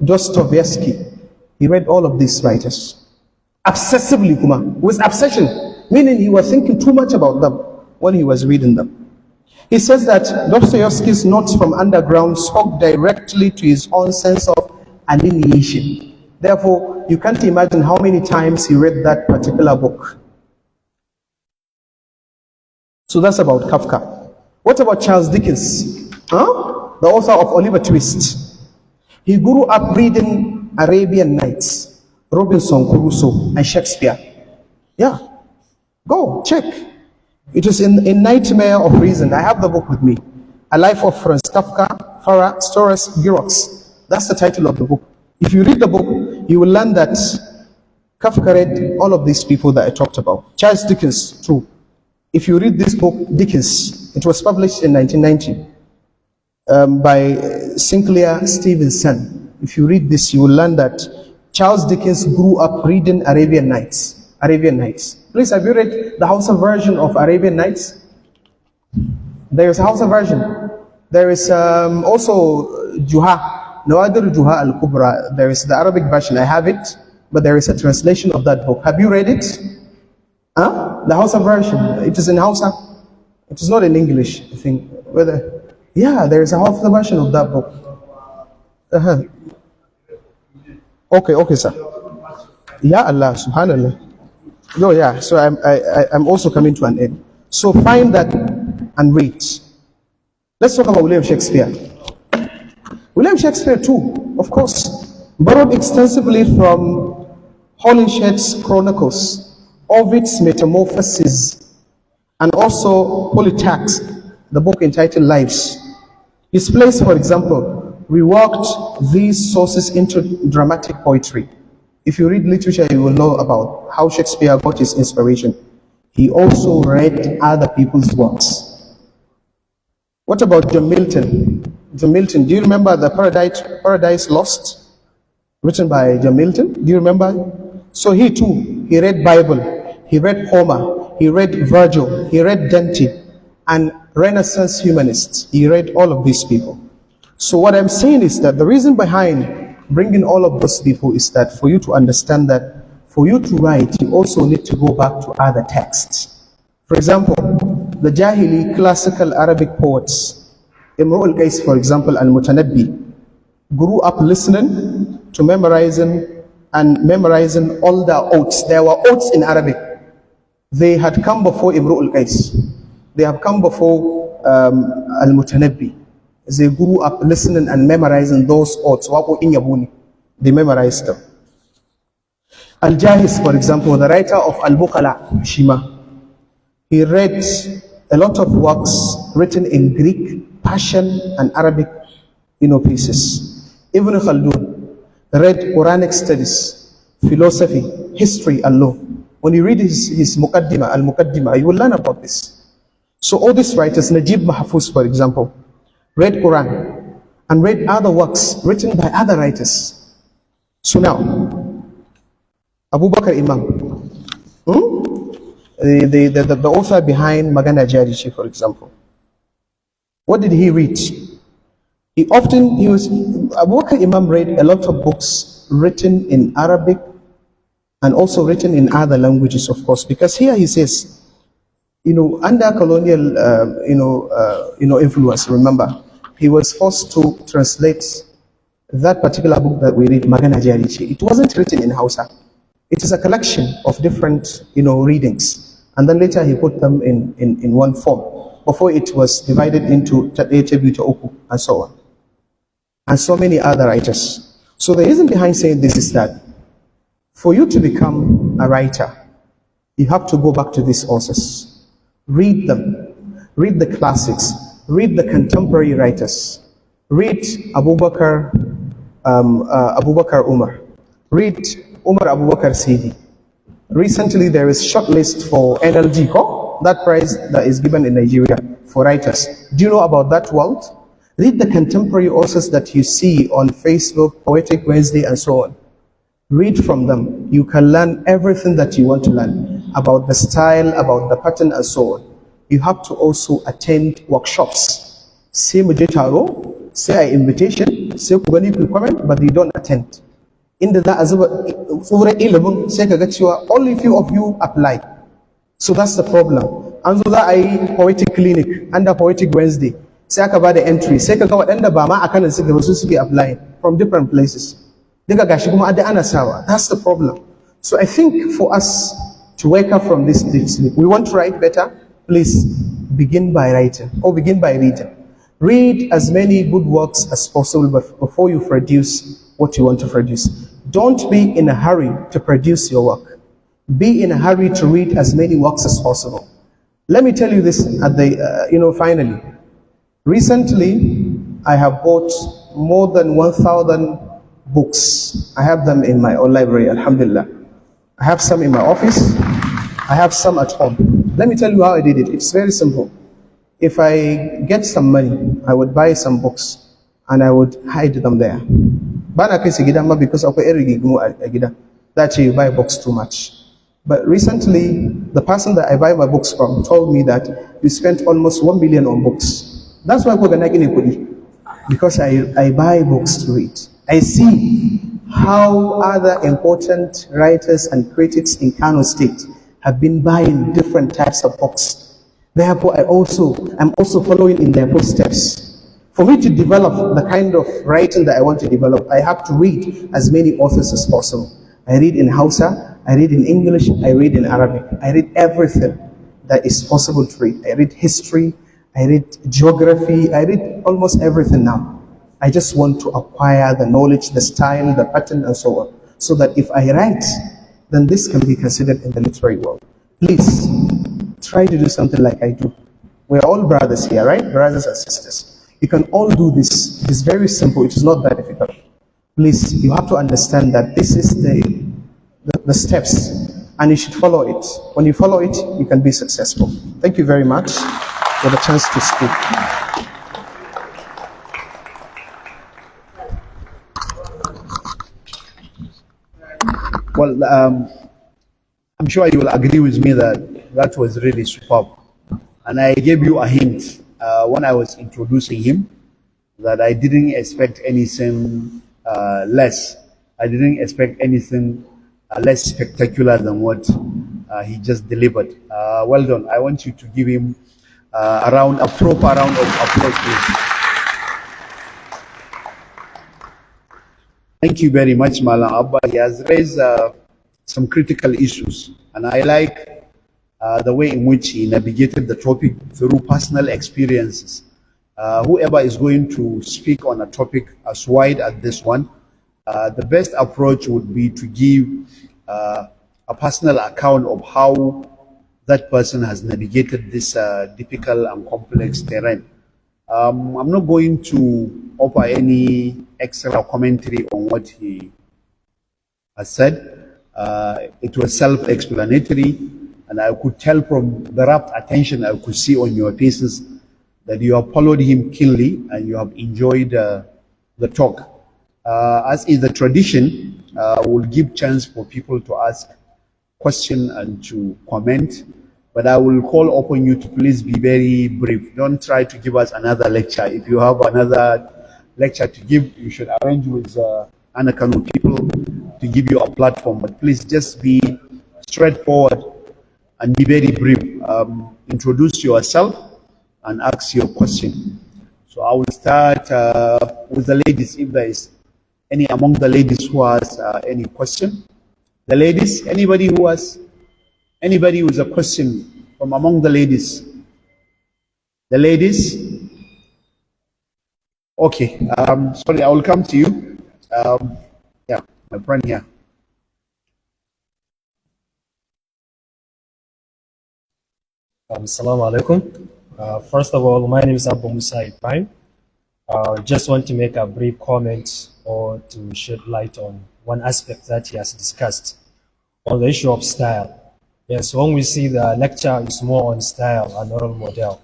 Dostoevsky. He read all of these writers obsessively, Kuma, with obsession, meaning he was thinking too much about them when he was reading them. He says that Dostoevsky's notes from underground spoke directly to his own sense of alienation. Therefore, you can't imagine how many times he read that particular book. So that's about Kafka. What about Charles Dickens? The author of Oliver Twist. He grew up reading Arabian Nights, Robinson Crusoe, and Shakespeare. Yeah, go check. It is in Nightmare of Reason. I have the book with me. A Life of Franz Kafka, Farah, Stories, Girox. That's the title of the book. If you read the book, you will learn that Kafka read all of these people that I talked about. Charles Dickens, too. If you read this book, Dickens, it was published in 1990 by Sinclair Stevenson. If you read this, you will learn that Charles Dickens grew up reading Arabian Nights. Arabian Nights. Please, have you read the Hausa version of Arabian Nights? There is a Hausa version. There is also Juha, Nawadir Juha al-Kubra. There is the Arabic version. I have it, but there is a translation of that book. Have you read it? The Hausa version. It is in Hausa. It is not in English, I think. Yeah, there is a Hausa version of that book. Okay, sir. Ya Allah, subhanallah. No, yeah, so I'm also coming to an end. So find that and read. Let's talk about William Shakespeare. William Shakespeare too, of course, borrowed extensively from Holinshed's Chronicles, Ovid's Metamorphoses, and also Plutarch's, the book entitled Lives. His plays, for example, reworked these sources into dramatic poetry. If you read literature, you will know about how Shakespeare got his inspiration. He also read other people's works. What about John Milton? John Milton, do you remember the Paradise Lost? Written by John Milton, do you remember? So he too, he read Bible, he read Homer, he read Virgil, he read Dante, and Renaissance humanists. He read all of these people. So what I'm saying is that the reason behind bringing all of those people is that for you to understand that for you to write, you also need to go back to other texts. For example, the Jahili classical Arabic poets, Imru al-Qais, for example, and Mutanabbi, grew up listening to memorizing all the oaths. There were oaths in Arabic. They had come before Imru al-Qais. They have come before al-Mutanabbi. They grew up listening and memorizing those oaths. They memorized them. Al-Jahiz, for example, the writer of Al-Bukhala, Shima, he read a lot of works written in Greek, Persian, and Arabic, pieces. Ibn Khaldun read Quranic studies, philosophy, history, and law. When you read his Muqaddimah, Al-Muqaddimah, you will learn about this. So all these writers, Najib Mahfouz, for example, read Quran and read other works written by other writers. So now, Abu Bakr Imam, the author behind Magana Jarishi, for example, what did he read? Abu Bakr Imam read a lot of books written in Arabic and also written in other languages, of course, because here he says, under colonial, influence, remember, he was forced to translate that particular book that we read, Magana Jarishi. It wasn't written in Hausa. It is a collection of different, readings. And then later he put them in one form. Before it was divided into Tadeche, Oku, and so on. And so many other writers. So the reason behind saying this is that for you to become a writer, you have to go back to these authors. Read them. Read the classics. read the contemporary writers. Read Abubakar Umar. Read Umar Abubakar Sidi. Recently, there is shortlist for NLG, that prize that is given in Nigeria for writers. Do you know about that world? Read the contemporary authors that you see on Facebook, Poetic Wednesday, and so on. Read from them. You can learn everything that you want to learn about the style, about the pattern, and so on. You have to also attend workshops. Say mu je taro, say a invitation, say ku gani ku comment, but you don't attend. Inda za a zuba tsoron ilimin sai ka ga cewa only few of you apply. So that's the problem. An zo za a yi poetic clinic under Poetic Wednesday. Sai aka ba da entry. Sai ka ga waɗanda ba ma a kanan suke ba su suke applying from different places. Daga gashi kuma adda ana sawa. That's the problem. So I think for us to wake up from this deep sleep, we want to write better. Please begin by writing or begin by reading. Read as many good works as possible before you produce what you want to produce. Don't be in a hurry to produce your work. Be in a hurry to read as many works as possible. Let me tell you this at the, finally. Recently, I have bought more than 1,000 books. I have them in my own library, alhamdulillah. I have some in my office. I have some at home. Let me tell you how I did it. It's very simple. If I get some money, I would buy some books and I would hide them there. Bana kai su gida ma because akwai irin rigimu a gida. That you buy books too much. But recently, the person that I buy my books from told me that we spent almost 1 billion on books. That's why we're going because I buy books to read. I see how other important writers and critics in Kano State have been buying different types of books. Therefore, I'm also following in their footsteps. For me to develop the kind of writing that I want to develop, I have to read as many authors as possible. I read in Hausa, I read in English, I read in Arabic. I read everything that is possible to read. I read history, I read geography, I read almost everything now. I just want to acquire the knowledge, the style, the pattern, and so on. So that if I write, then this can be considered in the literary world. Please, try to do something like I do. We're all brothers here, right? Brothers and sisters. You can all do this. It is very simple. It is not that difficult. Please, you have to understand that this is the steps, and you should follow it. When you follow it, you can be successful. Thank you very much for the chance to speak. Well, I'm sure you will agree with me that that was really superb. And I gave you a hint when I was introducing him that I didn't expect anything less. I didn't expect anything less spectacular than what he just delivered. Well done. I want you to give him a proper round of applause, please. Thank you very much, Malam Abba. He has raised some critical issues, and I like the way in which he navigated the topic through personal experiences. Whoever is going to speak on a topic as wide as this one, the best approach would be to give a personal account of how that person has navigated this difficult and complex terrain. I'm not going to offer any extra commentary on what he has said. It was self-explanatory, and I could tell from the rapt attention I could see on your faces that you have followed him keenly and you have enjoyed the talk. As is the tradition, we'll give chance for people to ask questions and to comment, but I will call upon you to please be very brief. Don't try to give us another lecture. If you have another lecture to give, you should arrange with Kano people to give you a platform, but please just be straightforward and be very brief. Introduce yourself and ask your question. So I will start with the ladies, if there is any among the ladies who has any question. The ladies, anybody with a question from among the ladies? The ladies? Okay, sorry, I will come to you. Yeah, my friend here. Assalamu alaikum. First of all, my name is Abu Musa Ibrahim. Just want to make a brief comment or to shed light on one aspect that he has discussed on the issue of style. Yes, when we see the lecture is more on style and oral model.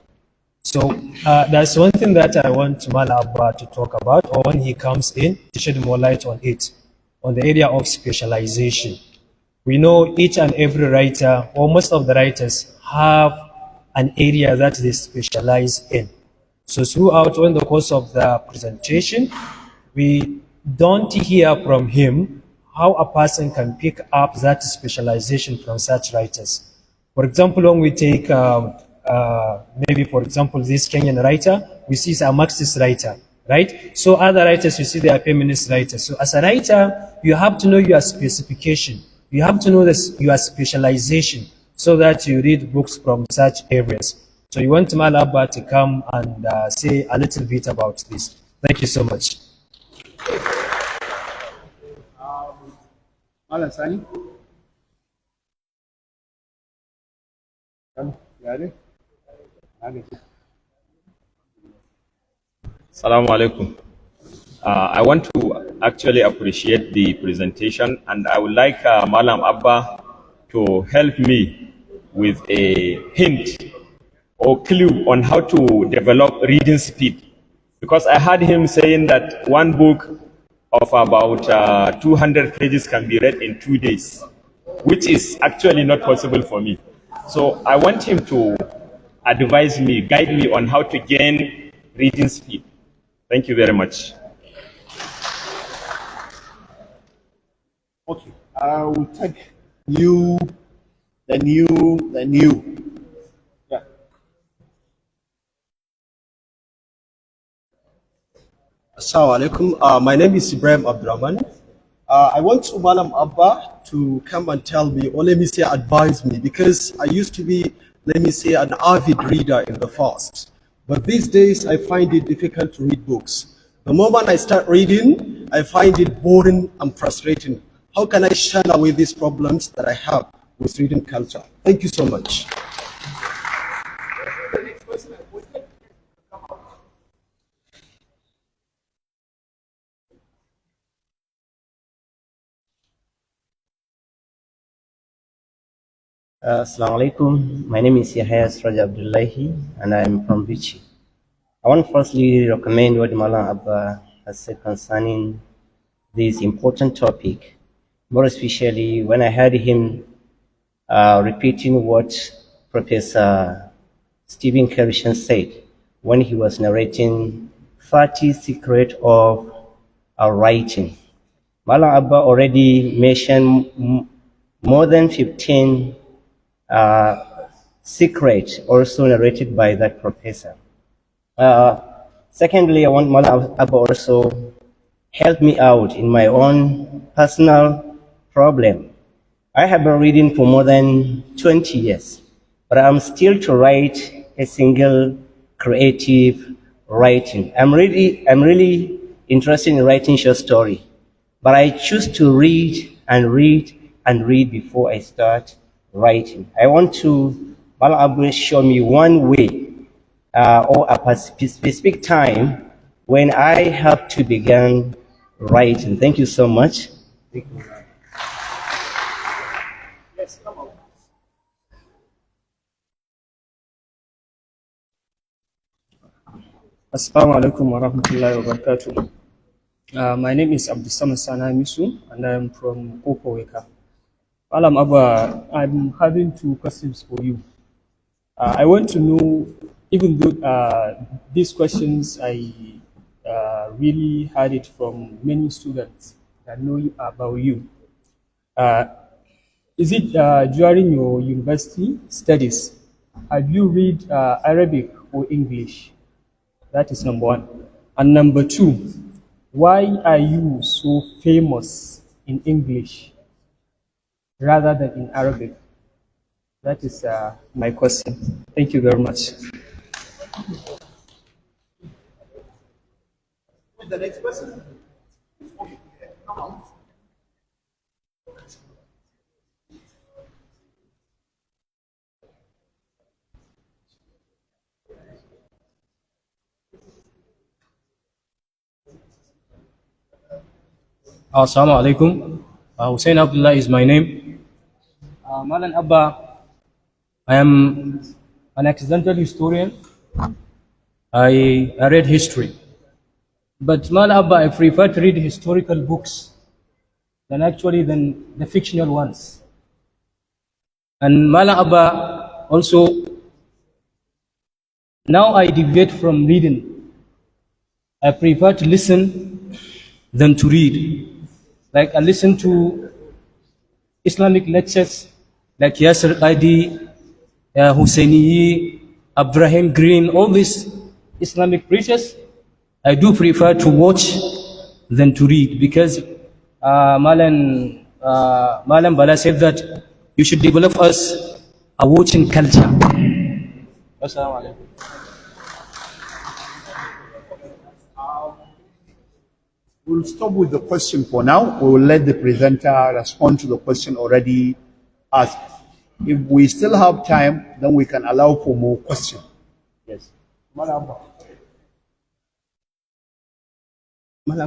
So that's one thing that I want Mala Abba to talk about, or when he comes in, to shed more light on it, on the area of specialization. We know each and every writer, or most of the writers, have an area that they specialize in. So throughout, in the course of the presentation, we don't hear from him how a person can pick up that specialization from such writers. For example, when we take maybe, for example, this Kenyan writer, we see a Marxist writer, right? So other writers, you see they are feminist writers. So as a writer, you have to know your specification. You have to know this, your specialization, so that you read books from such areas. So you want Malaba to come and say a little bit about this. Thank you so much. Malam Sani? Yare? Assalamu alaikum. I want to actually appreciate the presentation, and I would like Malam Abba to help me with a hint or clue on how to develop reading speed. Because I heard him saying that one book of about 200 pages can be read in 2 days, which is actually not possible for me. So I want him to advise me, guide me on how to gain reading speed. Thank you very much. Okay. I will take the new. Yeah. Assalamu alaikum. My name is Ibrahim Abdurrahman. I want to Malam Abba to come and tell me, or let me say advise me, because I used to be, let me say, an avid reader in the past. But these days I find it difficult to read books. The moment I start reading, I find it boring and frustrating. How can I shun away these problems that I have with reading culture? Thank you so much. Assalamu alaikum. My name is Yahya Sraj Abdullahi and I'm from Vichy. I want to firstly recommend what Malan Abba has said concerning this important topic, more especially when I heard him repeating what Professor Stephen Kershen said when he was narrating 30 Secrets of Our Writing. Malan Abba already mentioned more than 15 secret also narrated by that professor. Secondly, I want Malam Abba also help me out in my own personal problem. I have been reading for more than 20 years, but I'm still to write a single creative writing. I'm really interested in writing short story, but I choose to read and read and read before I start writing. I want to, Malam Abba show me one way or a specific time when I have to begin writing. Thank you so much. Yes, come on. Assalamu alaikum wa rahmatullahi wa barakatuh. My name is Abdussamad Sana Misu and I'm from Opoweka. Alam Abba, I'm having two questions for you. I want to know, even though these questions I really heard it from many students that know about you. Is it during your university studies, have you read Arabic or English? That is number one. And number two, why are you so famous in English rather than in Arabic? That is my question. Thank you very much. The next person. Come on. Assalamu alaikum. Hussein Abdullah is my name. Malan Abba, I am an accidental historian. I read history. But Malan Abba, I prefer to read historical books than the fictional ones. And Malan Abba also, now I deviate from reading. I prefer to listen than to read. Like I listen to Islamic lectures like Yasser Qadi, Husseini, Abraham Green, all these Islamic preachers. I do prefer to watch than to read because Malan Bala said that you should develop us a watching culture. Assalamu alaikum. We'll stop with the question for now. We will let the presenter respond to the question already asked. If we still have time, then we can allow for more questions. Yes. Malaba,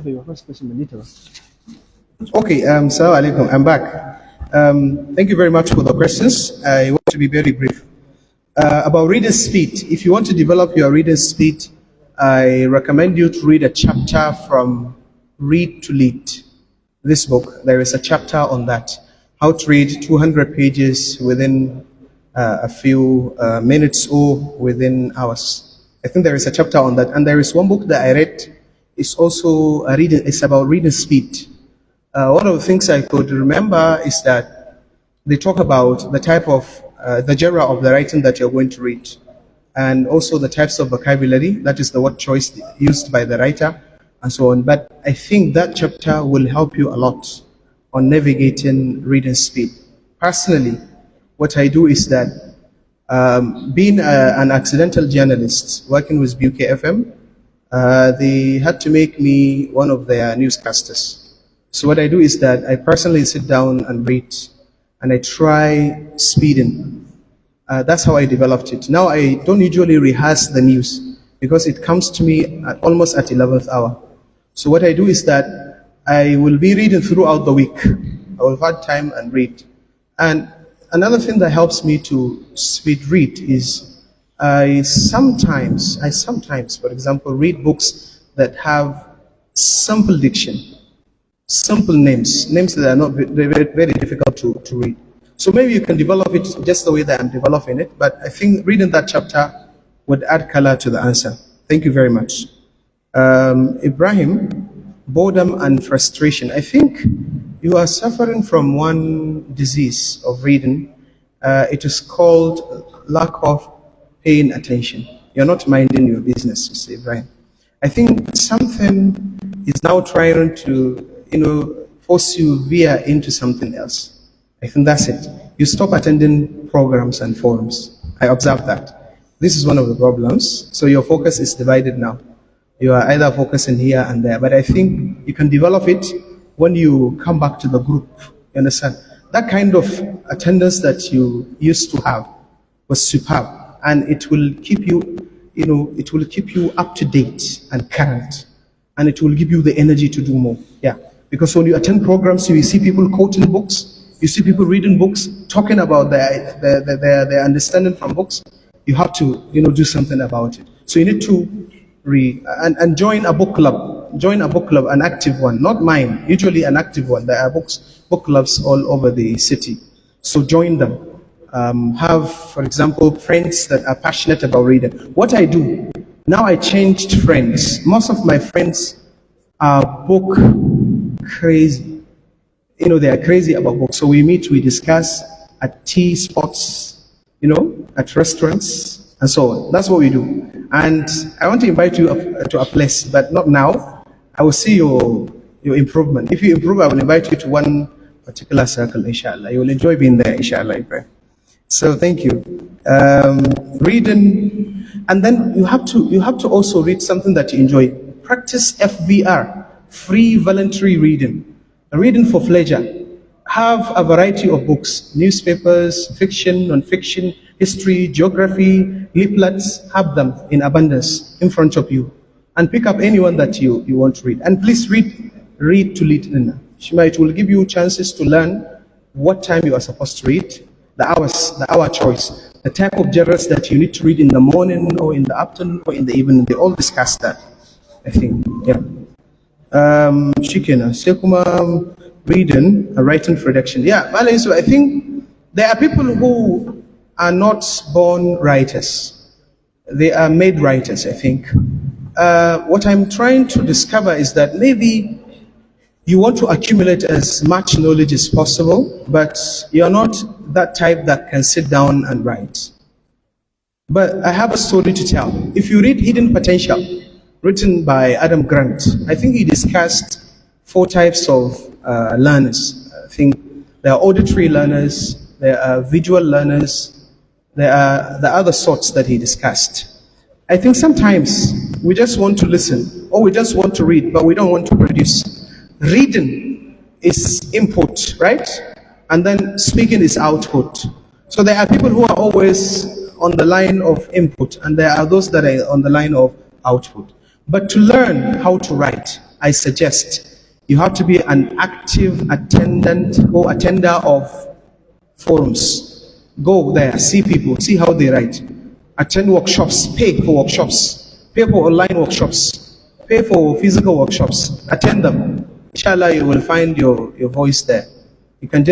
your first question, Benito. Okay, Assalamu alaikum. I'm back. Thank you very much for the questions. I want to be very brief. About reader's speed, if you want to develop your reader's speed, I recommend you to read a chapter from Read to Lead. This book, there is a chapter on that. How to read 200 pages within a few minutes or within hours. I think there is a chapter on that. And there is one book that I read. It's also it's about reading speed. One of the things I could remember is that they talk about the type of, the genre of the writing that you're going to read. And also the types of vocabulary, that is the word choice used by the writer, and so on. But I think that chapter will help you a lot on navigating reading speed. Personally, what I do is that being an accidental journalist working with BUKFM, they had to make me one of their newscasters. So what I do is that I personally sit down and read, and I try speeding. That's how I developed it. Now I don't usually rehearse the news because it comes to me almost at 11th hour. So what I do is that I will be reading throughout the week. I will have time and read. And another thing that helps me to speed read is I sometimes, for example, read books that have simple diction, simple names that are not very difficult to read. So maybe you can develop it just the way that I'm developing it, but I think reading that chapter would add color to the answer. Thank you very much. Ibrahim, boredom and frustration. I think you are suffering from one disease of reading. It is called lack of paying attention. You're not minding your business, Mr. Ibrahim. I think something is now trying to, force you veer into something else. I think that's it. You stop attending programs and forums. I observed that. This is one of the problems. So your focus is divided now. You are either focusing here and there. But I think you can develop it when you come back to the group. You understand? That kind of attendance that you used to have was superb. And it will keep you, it will keep you up to date and current. And it will give you the energy to do more. Yeah. Because when you attend programs, you see people quoting books, you see people reading books, talking about their understanding from books. You have to, do something about it. So you need to read and join a book club. Join a book club, an active one, not mine. Usually an active one. There are book clubs all over the city. So join them. Have, for example, friends that are passionate about reading. What I do now, I changed friends. Most of my friends are book crazy. They are crazy about books. So we meet, we discuss at tea spots, at restaurants, and so on. That's what we do. And I want to invite you to a place, but not now. I will see your improvement. If you improve, I will invite you to one particular circle, inshallah. You will enjoy being there, inshallah, Ibrahim. So thank you. Reading, and then you have to also read something that you enjoy. Practice FVR, free voluntary reading. Reading for pleasure. Have a variety of books, newspapers, fiction, non-fiction, history, geography, leaflets. Have them in abundance in front of you. And pick up anyone that you want to read. And please read to lead. It will give you chances to learn what time you are supposed to read, the hours, the hour choice, the type of journals that you need to read in the morning or in the afternoon or in the evening. They all discuss that, I think. Yeah. Shikena, Sekuma, reading, writing for reduction. Yeah, so I think there are people who are not born writers. They are made writers, I think. What I'm trying to discover is that maybe you want to accumulate as much knowledge as possible, but you're not that type that can sit down and write. But I have a story to tell. If you read Hidden Potential, written by Adam Grant, I think he discussed 4 types of learners. I think there are auditory learners, there are visual learners, there are the other sorts that he discussed. I think sometimes we just want to listen or we just want to read, but we don't want to produce. Reading is input, right? And then speaking is output. So there are people who are always on the line of input, and there are those that are on the line of output. But to learn how to write, I suggest you have to be an active attendant or attender of forums. Go there, see people, see how they write. Attend workshops, pay for workshops, pay for online workshops, pay for physical workshops, attend them. Inshallah, you will find your voice there. You have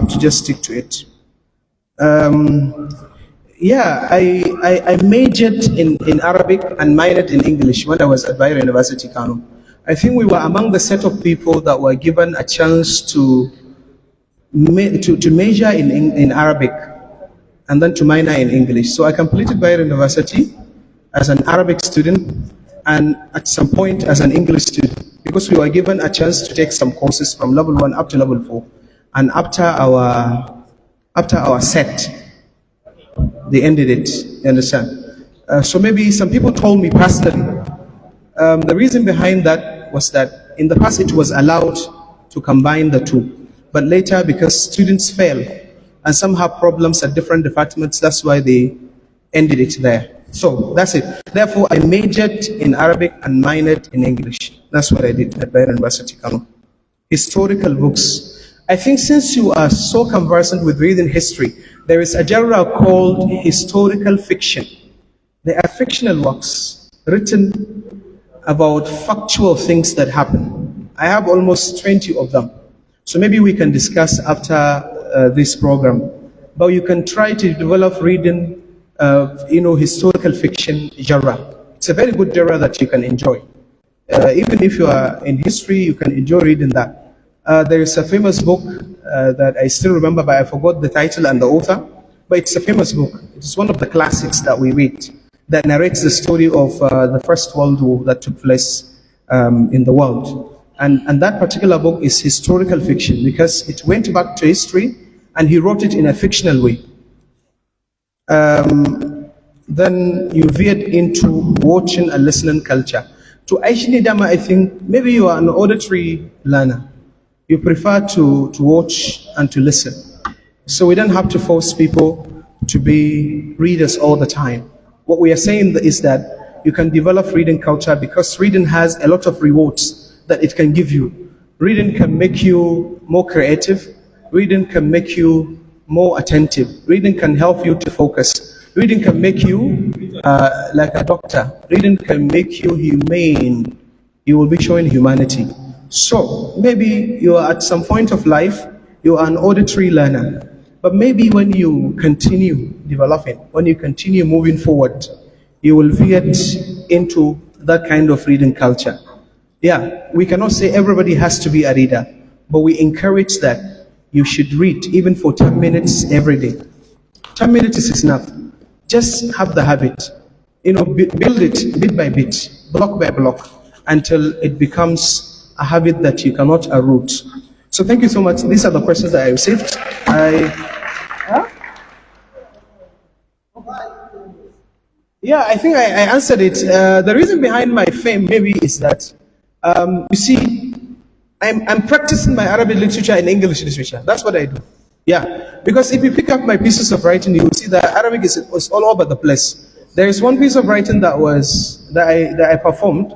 to just stick to it. Yeah, I majored in Arabic and minored in English when I was at Bayer University, Kano. I think we were among the set of people that were given a chance to major in Arabic and then to minor in English. So I completed Bayer University as an Arabic student and at some point as an English student, because we were given a chance to take some courses from level 1 up to level 4. And after our set, they ended it, you understand? So maybe some people told me personally, the reason behind that was that in the past it was allowed to combine the two. But later, because students fail and some have problems at different departments, that's why they ended it there. So that's it. Therefore, I majored in Arabic and minored in English. That's what I did at Bayer University, Kano. Historical books. I think since you are so conversant with reading history, there is a genre called historical fiction. They are fictional works written about factual things that happen. I have almost 20 of them. So maybe we can discuss after this program. But you can try to develop reading historical fiction genre. It's a very good genre that you can enjoy. Even if you are in history, you can enjoy reading that. There is a famous book that I still remember, but I forgot the title and the author. But it's a famous book. It's one of the classics that we read that narrates the story of the First World War that took place in the world. And that particular book is historical fiction because it went back to history and he wrote it in a fictional way. Then you veered into watching and listening culture. To Aishini Dama, I think maybe you are an auditory learner. You prefer to watch and to listen. So we don't have to force people to be readers all the time. What we are saying is that you can develop reading culture because reading has a lot of rewards that it can give you. Reading can make you more creative. Reading can make you more attentive. Reading can help you to focus. Reading can make you like a doctor. Reading can make you humane. You will be showing humanity. So maybe you are at some point of life, you are an auditory learner. But maybe when you continue developing, when you continue moving forward, you will veer into that kind of reading culture. Yeah, we cannot say everybody has to be a reader, but we encourage that you should read even for 10 minutes every day. 10 minutes is enough. Just have the habit. Build it bit by bit, block by block, until it becomes a habit that you cannot uproot. So thank you so much. These are the questions that I received. Yeah, I think I answered it. The reason behind my fame maybe is that, you see, I'm practicing my Arabic literature and English literature. That's what I do. Yeah, because if you pick up my pieces of writing, you will see that Arabic is all over the place. There is one piece of writing that I performed,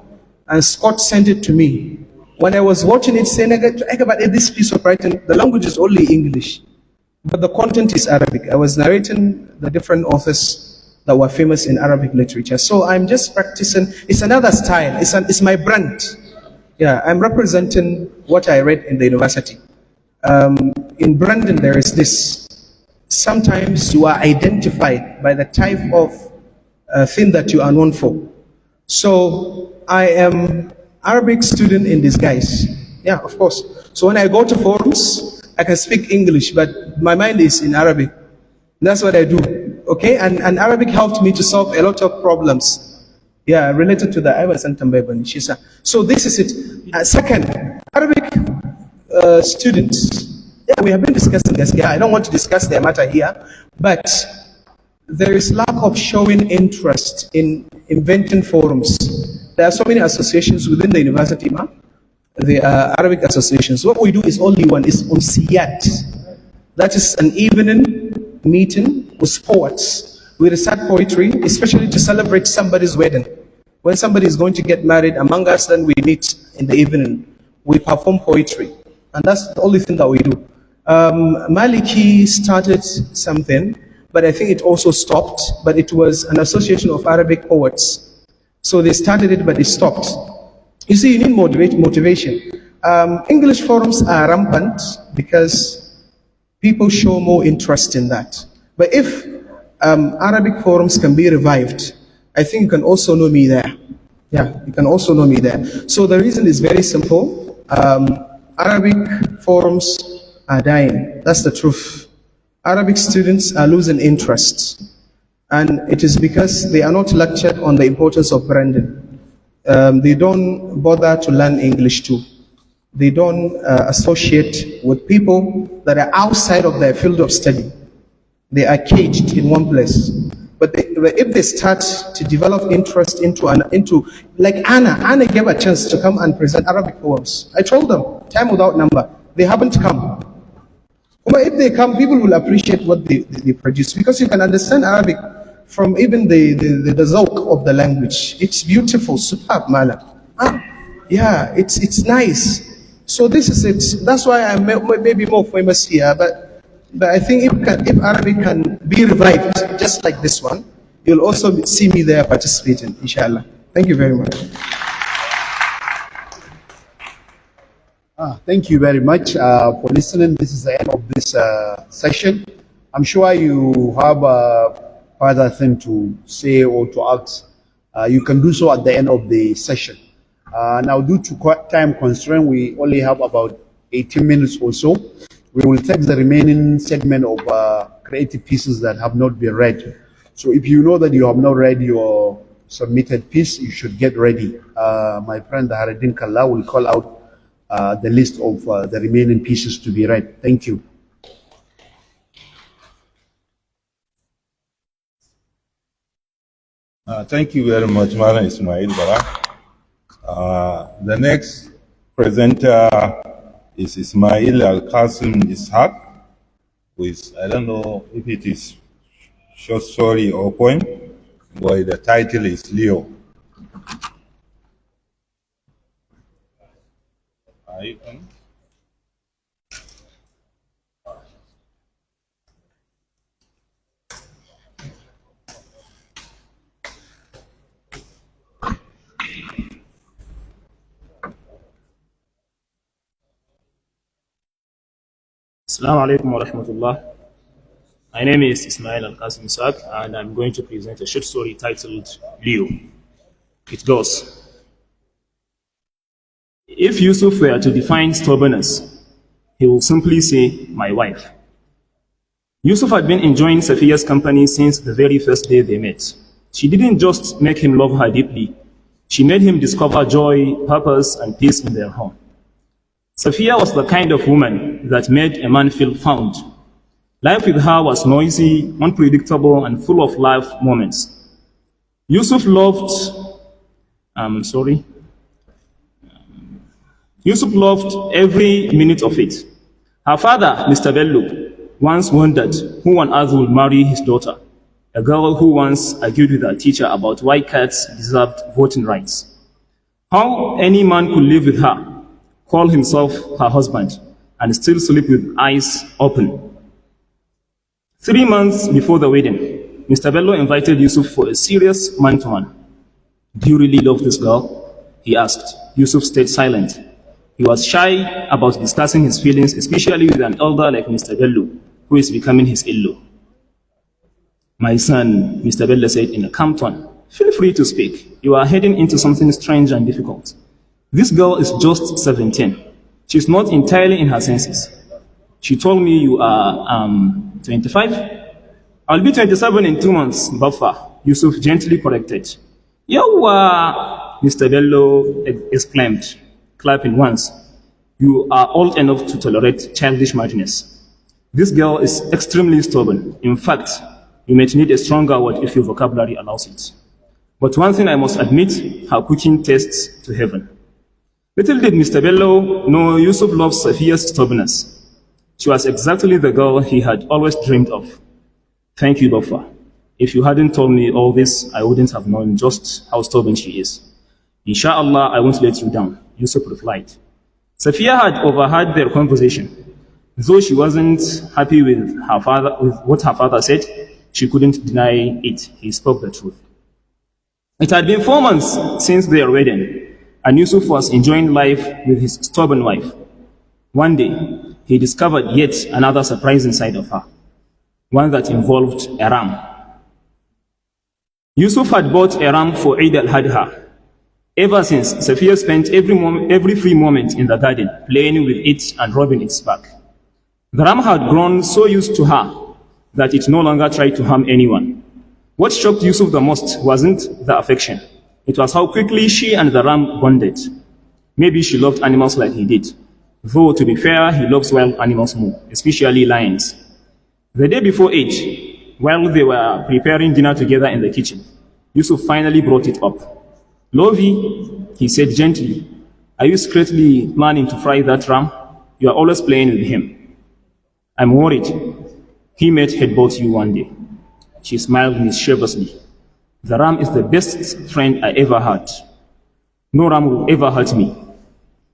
and Scott sent it to me. When I was watching it, saying, about this piece of writing, the language is only English, but the content is Arabic. I was narrating the different authors that were famous in Arabic literature. So I'm just practicing. It's another style. It's my brand. Yeah, I'm representing what I read in the university. In Brandon, there is this. Sometimes you are identified by the type of thing that you are known for. So I am Arabic student in disguise. Yeah, of course. So when I go to forums, I can speak English, but my mind is in Arabic. That's what I do. Okay, and Arabic helped me to solve a lot of problems. Yeah, related to the Iwas and Tambayban. So this is it. Second, Arabic students. Yeah, we have been discussing this. Yeah, I don't want to discuss their matter here, but there is lack of showing interest in inventing forums. There are so many associations within the university, the Arabic associations. What we do is only one, is Umsiyat. That is an evening meeting with poets. We recite poetry, especially to celebrate somebody's wedding. When somebody is going to get married among us, then we meet in the evening. We perform poetry. And that's the only thing that we do. Maliki started something, but I think it also stopped. But it was an association of Arabic poets. So they started it, but it stopped. You see, you need motivation. English forums are rampant because people show more interest in that. But if Arabic forums can be revived, I think you can also know me there. Yeah, you can also know me there. So the reason is very simple. Arabic forums are dying. That's the truth. Arabic students are losing interest. And it is because they are not lectured on the importance of branding. They don't bother to learn English too. They don't associate with people that are outside of their field of study. They are caged in one place. But if they start to develop interest into like Anna gave a chance to come and present Arabic poems. I told them, time without number. They haven't come. But if they come, people will appreciate what they produce, because you can understand Arabic from even the zawq of the language. It's beautiful, superb, Mala. Yeah, it's nice. So this is it. That's why I'm maybe more famous here, but I think if Arabic can be revived, just like this one, you'll also see me there participating, inshallah. Thank you very much. Thank you very much for listening. This is the end of this session. I'm sure you have a further thing to say or to ask. You can do so at the end of the session. Now, due to time constraint, we only have about 18 minutes or so. We will take the remaining segment of creative pieces that have not been read. So if you know that you have not read your submitted piece, you should get ready. My friend Haradin Kalla will call out the list of the remaining pieces to be read. Thank you. Thank you very much, Madam Ismail Bara. The next presenter is Ismail Al-Qasim Ishaq, with, I don't know if it is short story or poem, but the title is Leo. Are you on? Assalamu alaikum wa rahmatullah. My name is Ismail Al-Qasim Ishaq, and I'm going to present a short story titled Leo. It goes. If Yusuf were to define stubbornness, he will simply say, my wife. Yusuf had been enjoying Safiya's company since the very first day they met. She didn't just make him love her deeply, she made him discover joy, purpose, and peace in their home. Safiya was the kind of woman that made a man feel found. Life with her was noisy, unpredictable, and full of life moments. Yusuf loved every minute of it. Her father, Mr. Bello, once wondered who on earth would marry his daughter, a girl who once argued with her teacher about why cats deserved voting rights. How any man could live with her, call himself her husband, and still sleep with eyes open. 3 months before the wedding, Mr. Bello invited Yusuf for a serious man-to-man. Do you really love this girl? He asked. Yusuf stayed silent. He was shy about discussing his feelings, especially with an elder like Mr. Bello, who is becoming his in-law. My son, Mr. Bello said in a calm tone, feel free to speak. You are heading into something strange and difficult. This girl is just 17. She's not entirely in her senses. She told me you are 25? I'll be 27 in 2 months, Buffer, Yusuf gently corrected. Yawa, Mr. Bello exclaimed, clapping once. You are old enough to tolerate childish madness. This girl is extremely stubborn. In fact, you might need a stronger word if your vocabulary allows it. But one thing I must admit, her cooking tastes to heaven. Little did Mr. Bello know Yusuf loves Safia's stubbornness. She was exactly the girl he had always dreamed of. Thank you, Buffer. If you hadn't told me all this, I wouldn't have known just how stubborn she is. Inshallah, I won't let you down, Yusuf replied. Safia had overheard their conversation. Though she wasn't happy with what her father said, she couldn't deny it. He spoke the truth. It had been 4 months since their wedding, and Yusuf was enjoying life with his stubborn wife. One day, he discovered yet another surprising side of her, one that involved a ram. Yusuf had bought a ram for Eid al-Adha. Ever since, Safia spent every free moment in the garden, playing with it and rubbing its back. The ram had grown so used to her that it no longer tried to harm anyone. What shocked Yusuf the most wasn't the affection. It was how quickly she and the ram bonded. Maybe she loved animals like he did. Though, to be fair, he loves wild animals more, especially lions. The day before Eid, while they were preparing dinner together in the kitchen, Yusuf finally brought it up. Lovey, he said gently, are you secretly planning to fry that ram? You are always playing with him. I'm worried. He might headbutt you one day. She smiled mischievously. The ram is the best friend I ever had. No ram will ever hurt me,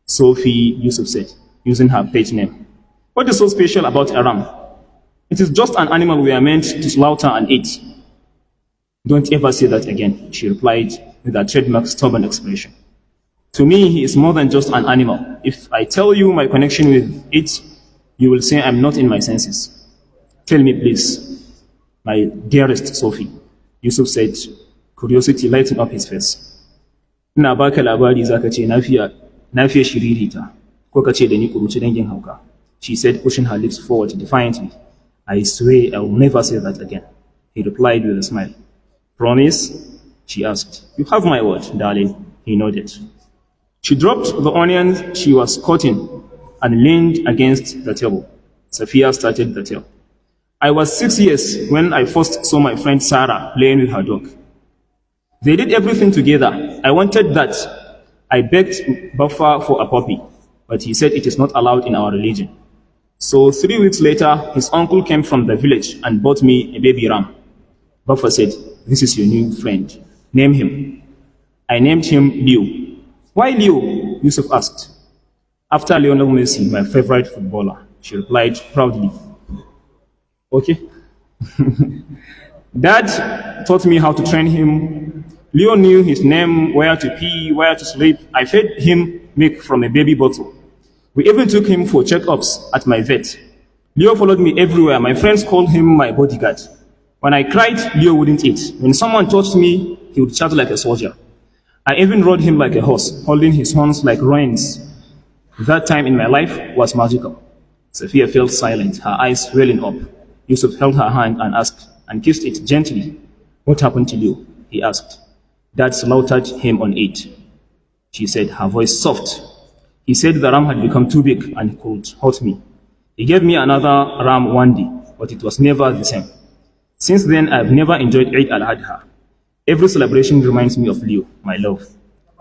Sophie, Yusuf said, using her pet name. What is so special about a ram? It is just an animal we are meant to slaughter and eat. Don't ever say that again, she replied with a trademark stubborn expression. To me, he is more than just an animal. If I tell you my connection with it, you will say I'm not in my senses. Tell me, please, my dearest Sophie, Yusuf said, curiosity lighting up his face. Ina baka labari zaka ce na fiye shiririta, ko ka ce da ni kuruci dangin hauka. She said, pushing her lips forward defiantly. I swear I will never say that again. He replied with a smile. Promise? She asked. You have my word, darling. He nodded. She dropped the onions she was cutting and leaned against the table. Safia started the tale. I was 6 years when I first saw my friend Sarah playing with her dog. They did everything together. I wanted that. I begged Buffer for a puppy, but he said it is not allowed in our religion. So 3 weeks later, his uncle came from the village and bought me a baby ram. Buffer said, this is your new friend. Name him. I named him Leo. Why Leo? Yusuf asked. After Lionel Messi, my favorite footballer, she replied proudly. Okay. Dad taught me how to train him. Leo knew his name, where to pee, where to sleep. I fed him milk from a baby bottle. We even took him for checkups at my vet. Leo followed me everywhere. My friends called him my bodyguard. When I cried, Leo wouldn't eat. When someone touched me, he would shout like a soldier. I even rode him like a horse, holding his horns like reins. That time in my life was magical. Sophia felt silent, her eyes welling up. Yusuf held her hand and asked, and kissed it gently. What happened to you? He asked. Dad slaughtered him on it. She said, her voice soft. He said the ram had become too big and could hurt me. He gave me another ram one day, but it was never the same. Since then, I've never enjoyed Eid al-Adha. Every celebration reminds me of Leo, my love.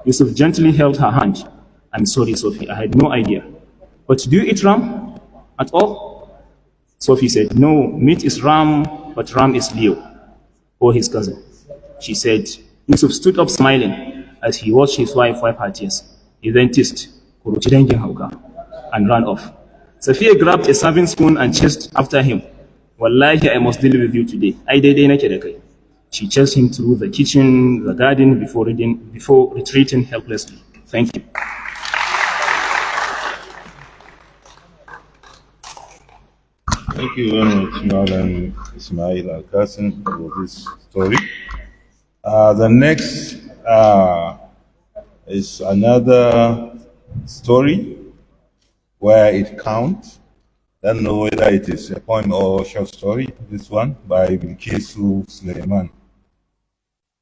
Yusuf gently held her hand. I'm sorry, Sophie, I had no idea. But do you eat ram at all? Sophie said, no, meat is ram, but ram is Leo, or his cousin. She said. Yusuf stood up smiling as he watched his wife wipe her tears. He then teased, kuruci dangin hauka, and ran off. Safiya grabbed a serving spoon and chased after him. Wallahi, I must deal with you today. I did kai. She chased him through the kitchen, the garden, before retreating helplessly. Thank you. Thank you very much, Madam Ismail Al-Qasim, for this story. The next is another story where it counts. Don't know whether it is a poem or short story. This one by Bilkisu Suleiman.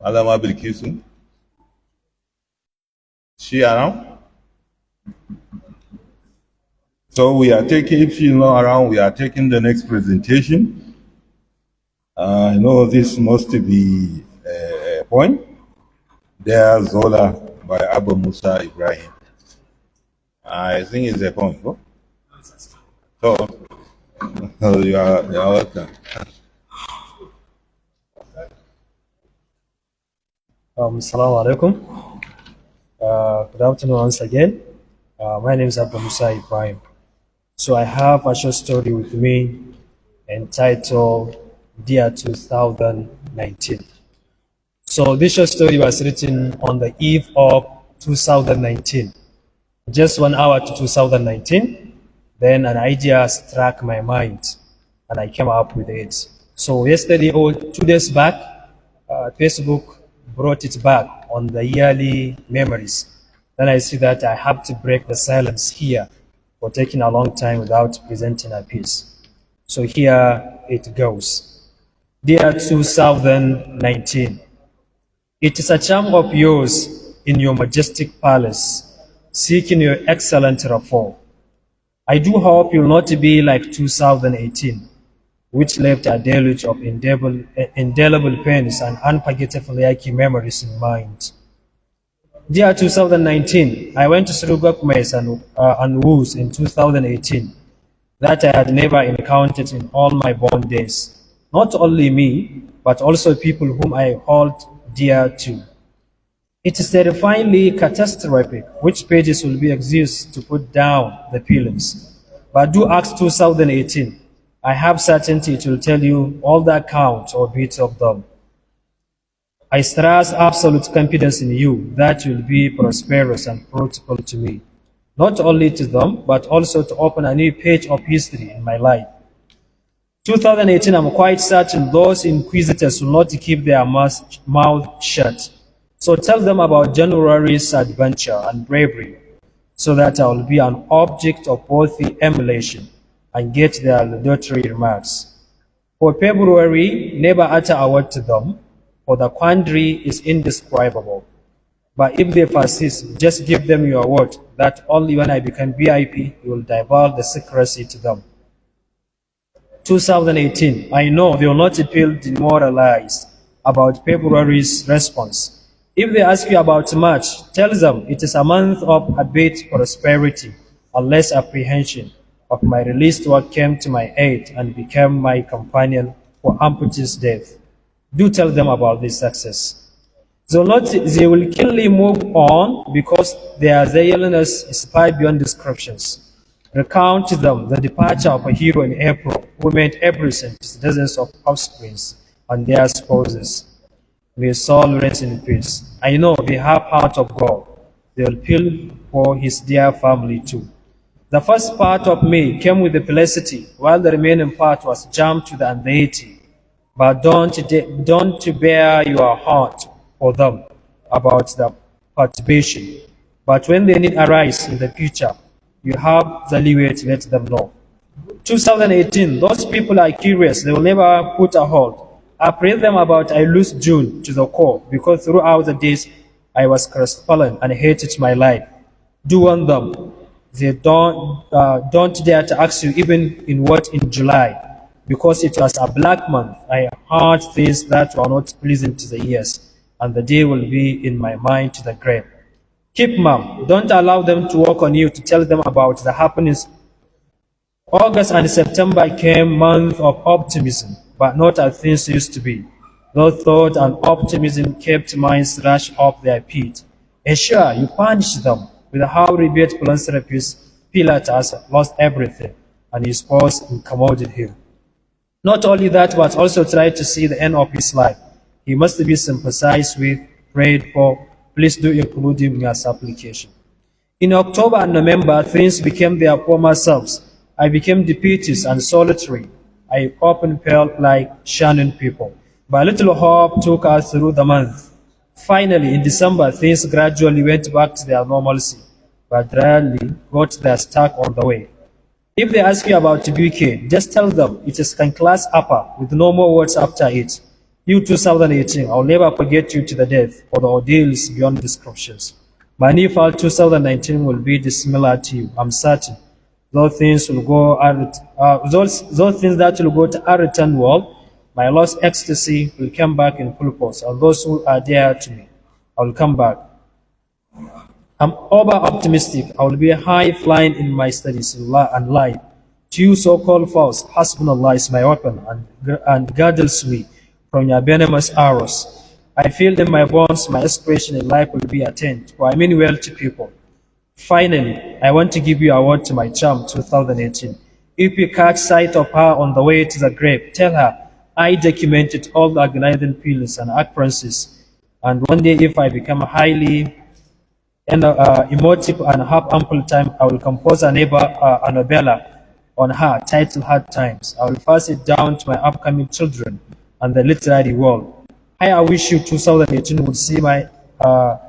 Malama Bilkisu. She around? So we are taking, if she's not around, we are taking the next presentation. I know this must be a poem. There's Zola by Abu Musa Ibrahim. I think it's a poem. No? So you are welcome. Assalamu alaikum. Good afternoon once again. My name is Abu Musa Ibrahim. So I have a short story with me entitled Dear 2019. So this short story was written on the eve of 2019. Just 1 hour to 2019, then an idea struck my mind and I came up with it. So yesterday or 2 days back, Facebook brought it back on the yearly memories. Then I see that I have to break the silence here for taking a long time without presenting a piece. So here it goes. Dear 2019, it is a charm of yours in your majestic palace, seeking your excellent rapport. I do hope you'll not be like 2018, which left a deluge of indelible pains and unforgettable yucky memories in mind. Dear 2019, I went through Gokmes and woos in 2018 that I had never encountered in all my born days. Not only me, but also people whom I hold dear to. It is terrifyingly catastrophic which pages will be exist to put down the feelings. But do ask 2018. I have certainty it will tell you all that count or bits of them. I stress absolute confidence in you that you will be prosperous and fruitful to me, not only to them, but also to open a new page of history in my life. 2018, I'm quite certain those inquisitors will not keep their mouth shut. So tell them about January's adventure and bravery, so that I will be an object of worthy emulation and get their laudatory remarks. For February, never utter a word to them, for the quandary is indescribable. But if they persist, just give them your word that only when I become VIP, you will divulge the secrecy to them. 2018, I know they will not feel demoralized about February's response. If they ask you about March, tell them it is a month of abate prosperity and less apprehension of my released work came to my aid and became my companion for amputee's death. Do tell them about this success. They will keenly move on because their zealousness is far beyond descriptions. Recount to them the departure of a hero in April who made everything to dozens of offsprings and their spouses. May soul rest in peace. I know they have heart of God. They will feel for his dear family too. The first part of May came with the felicity, while the remaining part was jammed to the anxiety. But don't bear your heart for them about the perturbation. But when they need arise in the future, you have the leeway to let them know. 2018, those people are curious. They will never put a hold. I pray them about I lose June to the core because throughout the days I was crestfallen and hated my life. Do warn them. They don't dare to ask you even in what in July. Because it was a black month, I heard things that were not pleasant to the ears, and the day will be in my mind to the grave. Keep mum. Don't allow them to work on you to tell them about the happenings. August and September came month of optimism, but not as things used to be. Though thought and optimism kept minds rush off their feet. And sure, you punish them. with how rebate philanthropist Pilatus lost everything and his post in Commodity Hill. Not only that, but also tried to see the end of his life. He must be sympathized with, prayed for. Please do include him in your supplication. In October and November, things became their former selves. I became defeatist and solitary. I often felt like shunning people. But little hope took us through the month. Finally, in December, things gradually went back to their normalcy, but rarely got their stuck on the way. If they ask you about BK, just tell them it is a class upper with no more words after it. You 2018, I'll never forget you to the death, for the ordeals beyond descriptions. My new fall 2019 will be dissimilar to you, I'm certain. Those things will go, those things that will go to our return world, my lost ecstasy will come back in full force, and those who are dear to me, I will come back. I'm over-optimistic. I will be high-flying in my studies and life. To you so-called false, Hasbunallah is my weapon and girdles me from your venomous arrows. I feel in my bones my aspiration in life will be attained, for I mean well to people. Finally, I want to give you a word to my charm 2018. If you catch sight of her on the way to the grave, tell her I documented all the agonizing feelings and occurrences, and one day if I become highly emotive and have ample time, I will compose a novella on her titled Hard Times. I will pass it down to my upcoming children and the literary world. I wish you 2018 would see my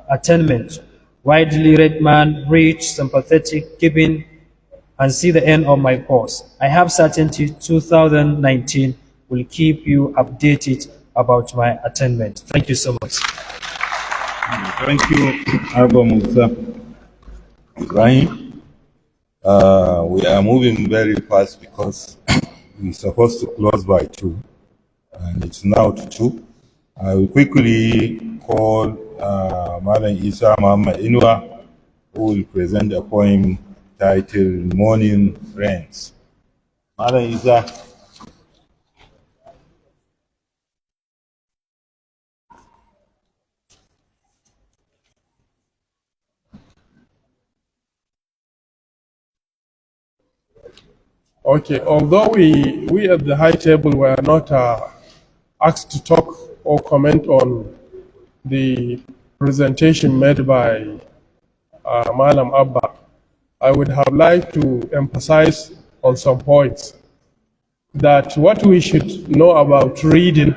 attainment. Widely read man, rich, sympathetic, giving, and see the end of my course. I have certainty 2019 will keep you updated about my attainment. Thank you so much. Thank you, Abba Musa. Ibrahim. We are moving very fast because we're supposed to close by 2, and it's now to 2. I will quickly call Madam Isa Muhammad Inua, who will present a poem titled Morning Rains. Madam Isa. Okay, although we at the high table were not asked to talk or comment on the presentation made by Malam Abba, I would have liked to emphasize on some points that what we should know about reading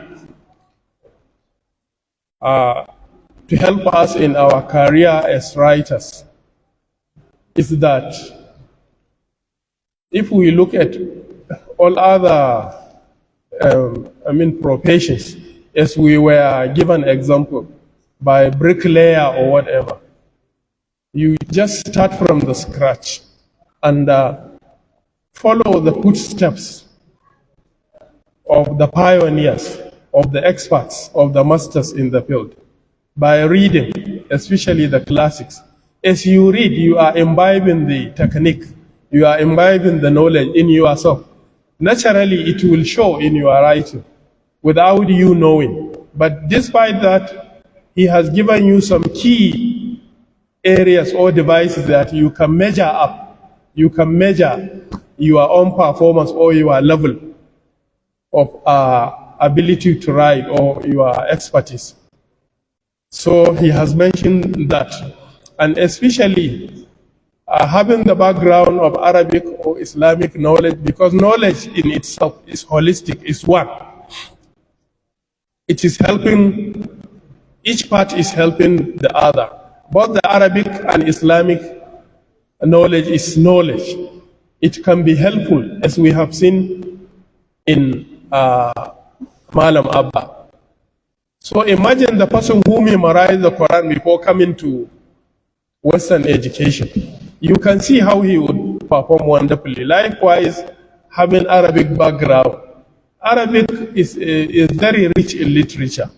to help us in our career as writers is that if we look at all other professions, as we were given example by bricklayer or whatever, you just start from the scratch and follow the footsteps of the pioneers, of the experts, of the masters in the field by reading, especially the classics. As you read, you are imbibing the technique, you are imbibing the knowledge in yourself. Naturally, it will show in your writing without you knowing. But despite that, he has given you some key areas or devices that you can measure up. You can measure your own performance or your level of ability to write or your expertise. So he has mentioned that. And especially having the background of Arabic or Islamic knowledge, because knowledge in itself is holistic, is one. It is helping, each part is helping the other. Both the Arabic and Islamic knowledge is knowledge. It can be helpful, as we have seen in Malam Abba. So imagine the person who memorized the Quran before coming to Western education. You can see how he would perform wonderfully. Likewise, having Arabic background. Arabic is very rich in literature.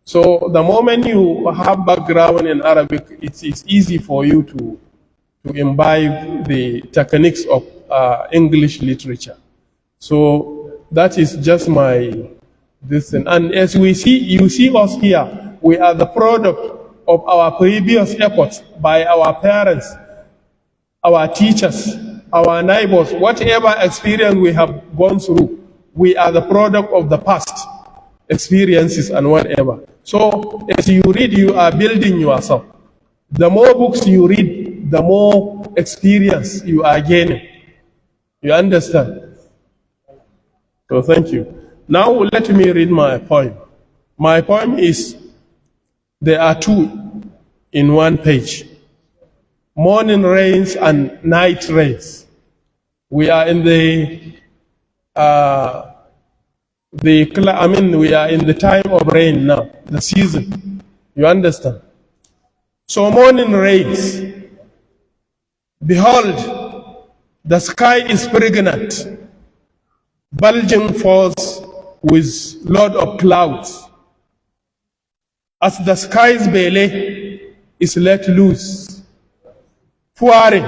So the moment you have background in Arabic, it's easy for you to imbibe the techniques of English literature. So that is just my this thing. And as we see, you see us here, we are the product of our previous efforts by our parents our teachers, our neighbors, whatever experience we have gone through, we are the product of the past experiences and whatever. So as you read, you are building yourself. The more books you read, the more experience you are gaining. You understand? So thank you. Now let me read my poem. My poem is, there are two in one page. Morning rains and night rains. We are in we are in the time of rain now, the season. You understand? So morning rains. Behold, the sky is pregnant, bulging forth with load of clouds. As the sky's belly is let loose, pouring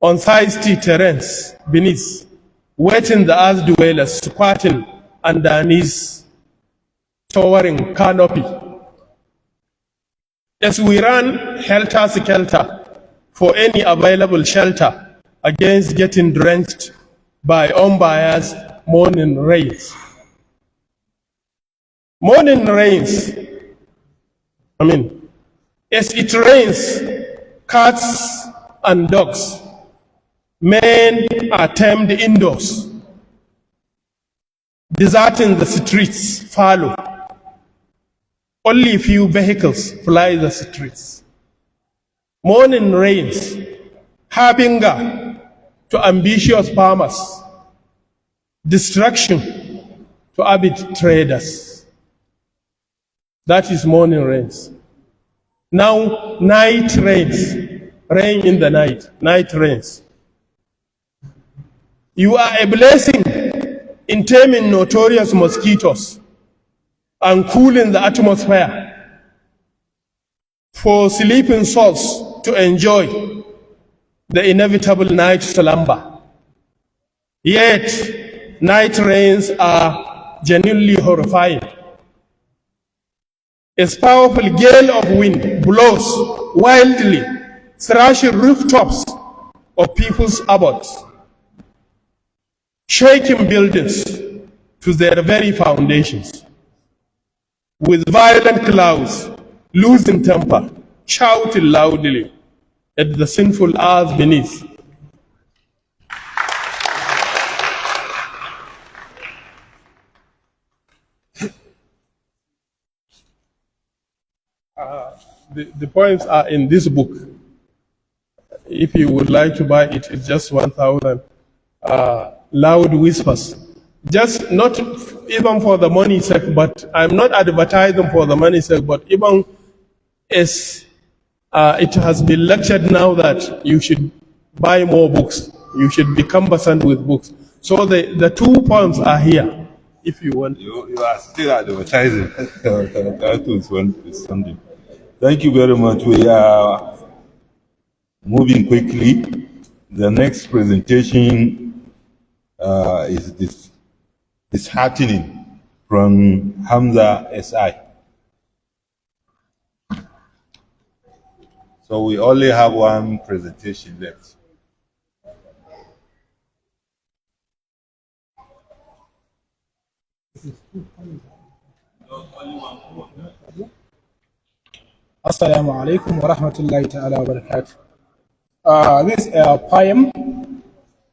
on thirsty terrains beneath, wetting the earth dwellers squatting underneath towering canopy. As we run helter-skelter for any available shelter against getting drenched by unbiased morning rains. Morning rains, as it rains, cats and dogs, men are tamed indoors, deserting the streets fallow. Only few vehicles fly the streets. Morning rains, harbinger to ambitious farmers, destruction to avid traders. That is morning rains. Now, night rains, rain in the night, night rains. You are a blessing in taming notorious mosquitoes and cooling the atmosphere for sleeping souls to enjoy the inevitable night slumber. Yet, night rains are genuinely horrifying. A powerful gale of wind blows wildly, thrashing rooftops of people's abodes, shaking buildings to their very foundations. With violent clouds, losing temper, shouting loudly at the sinful earth beneath. The poems are in this book. If you would like to buy it, it's just 1,000 loud whispers. Just not even for the money sake, but I'm not advertising for the money sake, but even as it has been lectured now that you should buy more books, you should be conversant with books. So the two poems are here, if you want. You are still advertising. That is something. Thank you very much. We are moving quickly. The next presentation is this disheartening from Hamza SI. So we only have one presentation left. Assalamu alaikum wa rahmatullahi ta'ala wa barakatuh. This is a poem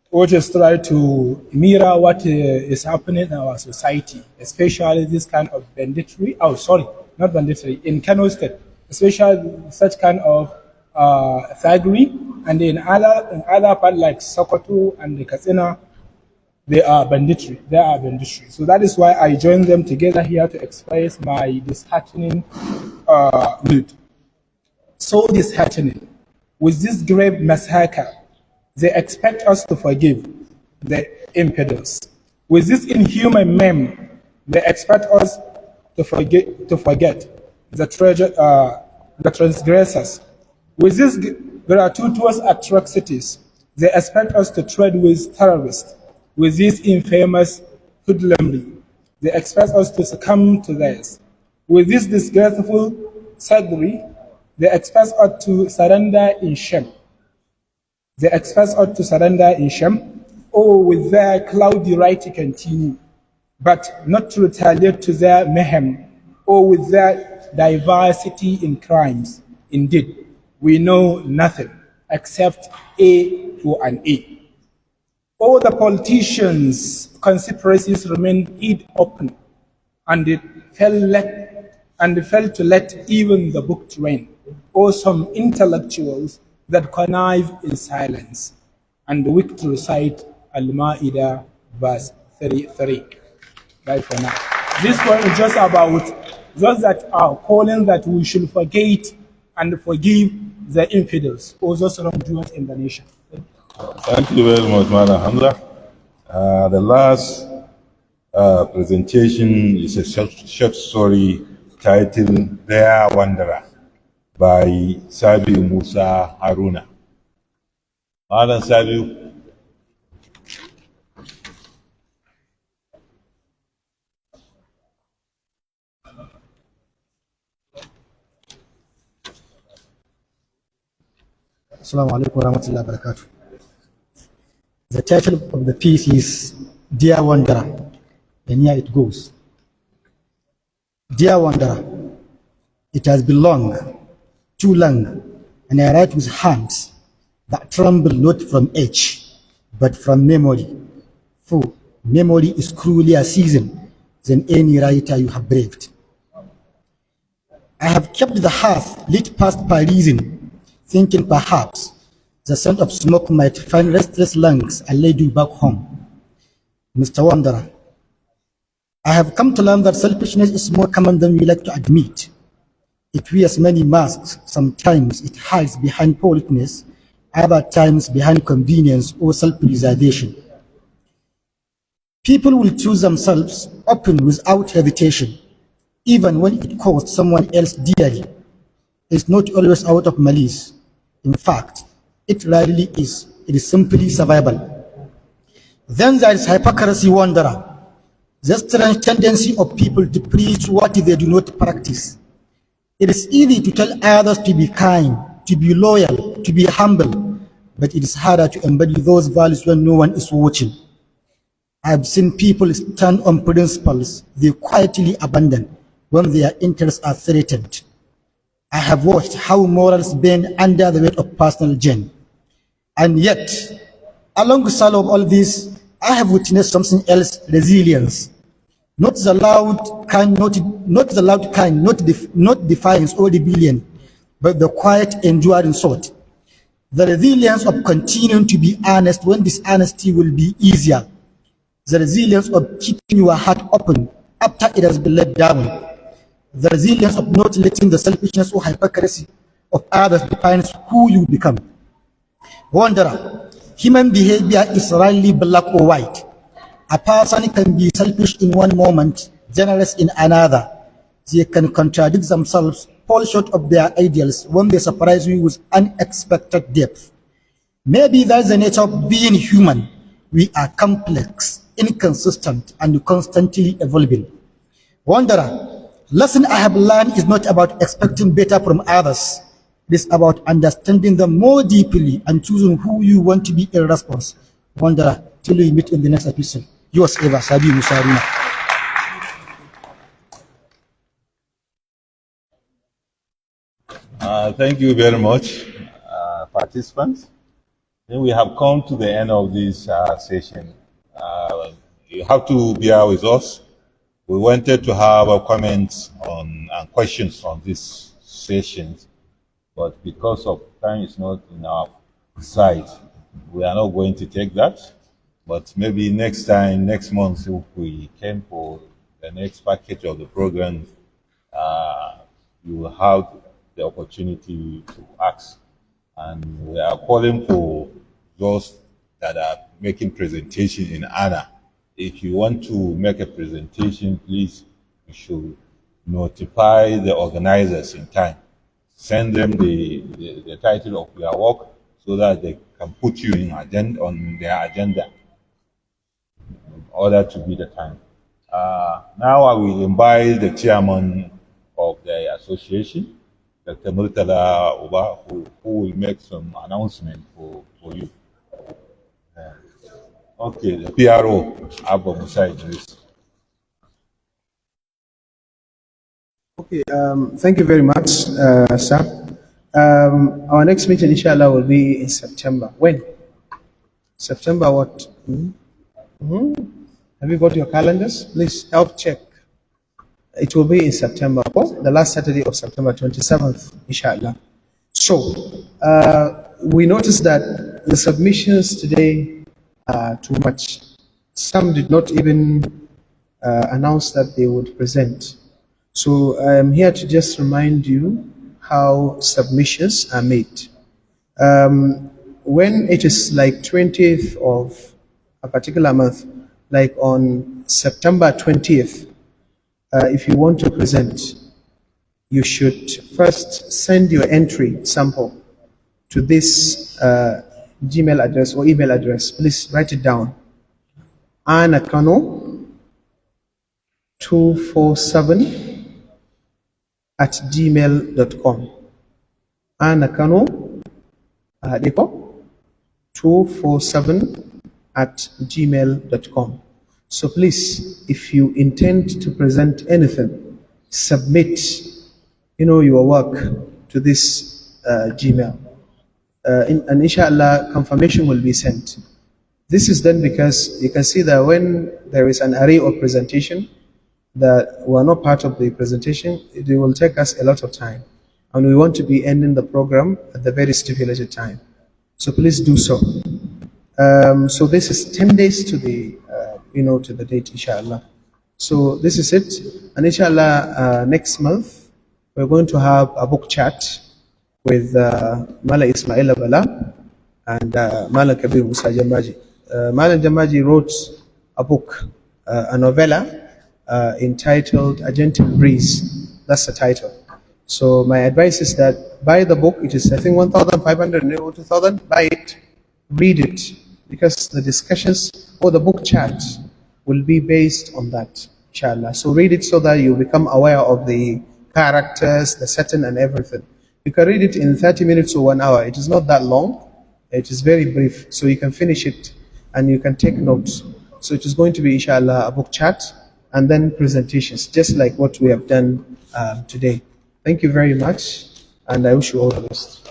which is trying to mirror what is happening in our society, especially this kind of banditry. Oh, sorry, not banditry, in Kano State, especially such kind of thuggery, and in other parts like Sokoto and the Katsina, they are banditry. So that is why I joined them together here to express my disheartening mood. So disheartening. With this grave massacre, they expect us to forgive the infidels. With this inhuman meme, they expect us to forget the transgressors. With these gratuitous atrocities, they expect us to trade with terrorists. With this infamous hoodlumry, they expect us to succumb to theirs. With this disgraceful surgery, they expect us to surrender in shame. They expect us to surrender in shame, or with their cloudy right to continue, but not to retaliate to their mayhem, or with their diversity in crimes. Indeed, we know nothing except A for an A. All the politicians' conspiracies remain hid open, and it fell to let even the book rain, or some intellectuals that connive in silence, and the weak to recite Al-Ma'idah verse 33. Bye for now. This one is just about those that are calling that we should forget and forgive the infidels or those wrongdoers in the nation. Thank you very much, Madam Hamza. The last presentation is a short story titled Their Wanderer by Sabi Musa Haruna. Madam Sabi. Assalamu alaikum warahmatullahi wabarakatuh. The title of the piece is Dear Wanderer, and here it goes. Dear Wanderer, it has been long, too long, and I write with hands that tremble not from age, but from memory. For memory is crueler seasoned than any writer you have braved. I have kept the hearth lit past Parisian, thinking perhaps the scent of smoke might find restless lungs and lead you back home. Mr. Wanderer, I have come to learn that selfishness is more common than we like to admit. It wears many masks. Sometimes it hides behind politeness, other times behind convenience or self-preservation. People will choose themselves open without hesitation, even when it costs someone else dearly. It's not always out of malice. In fact, it rarely is. It is simply survival. Then there is hypocrisy, Wanderer, the strange tendency of people to preach what they do not practice. It is easy to tell others to be kind, to be loyal, to be humble, but it is harder to embody those values when no one is watching. I have seen people stand on principles they quietly abandon when their interests are threatened. I have watched how morals bend under the weight of personal gain. And yet, alongside of all this, I have witnessed something else: resilience. Not the loud kind, not defiance or rebellion, but the quiet, enduring sort. The resilience of continuing to be honest when dishonesty will be easier. The resilience of keeping your heart open after it has been let down. The resilience of not letting the selfishness or hypocrisy of others define who you become. Wanderer, human behavior is rarely black or white. A person can be selfish in one moment, generous in another. They can contradict themselves, fall short of their ideals when they surprise you with unexpected depth. Maybe that's the nature of being human. We are complex, inconsistent, and constantly evolving. Wanderer, lesson I have learned is not about expecting better from others. It is about understanding them more deeply and choosing who you want to be in response. Wanderer, till we meet in the next episode. Yours ever, Sabi Musaruna. Thank you very much, participants. Then we have come to the end of this session. You have to bear with us. We wanted to have comments on and questions on this session, but because of time is not in our side, we are not going to take that. But maybe next time, next month, if we came for the next package of the program, you will have the opportunity to ask. And we are calling for those that are making presentation in honor. If you want to make a presentation, please, you should notify the organizers in time. Send them the title of your work so that they can put you in on their agenda in order to be the time. Now I will invite the chairman of the association, Dr. Murtala Uba, who will make some announcement for you. Okay, the PRO, Abba Musa Idris. Okay, thank you very much, sir. Our next meeting, inshallah, will be in September. When? September what? Have you got your calendars? Please help check. It will be in September, the last Saturday of September 27th, inshallah. So, we noticed that the submissions today are too much. Some did not even announce that they would present. So, I'm here to just remind you how submissions are made. When it is like 20th of a particular month, like on September 20th, if you want to present, you should first send your entry sample to this Gmail address or email address. Please write it down. anakano247@gmail.com. anakano247@gmail.com. So please, if you intend to present anything, submit, your work to this Gmail. And inshallah, confirmation will be sent. This is done because you can see that when there is an array of presentation that were not part of the presentation, it will take us a lot of time. And we want to be ending the program at the very stipulated time. So please do so. So this is 10 days to the, to the date, inshallah. So this is it. And inshallah, next month, we're going to have a book chat with Mala Ismail Abala and Mala Kabir Musa Jambaji. Mala Jambaji wrote a book, a novella entitled A Gentle Breeze. That's the title. So my advice is that buy the book. It is, I think, 1,500 or 2,000. Buy it, read it, because the discussions or the book chat will be based on that, inshallah. So read it so that you become aware of the characters, the setting, and everything. You can read it in 30 minutes or 1 hour. It is not that long. It is very brief, so you can finish it and you can take notes. So it is going to be, inshallah, a book chat and then presentations, just like what we have done today. Thank you very much, and I wish you all the best.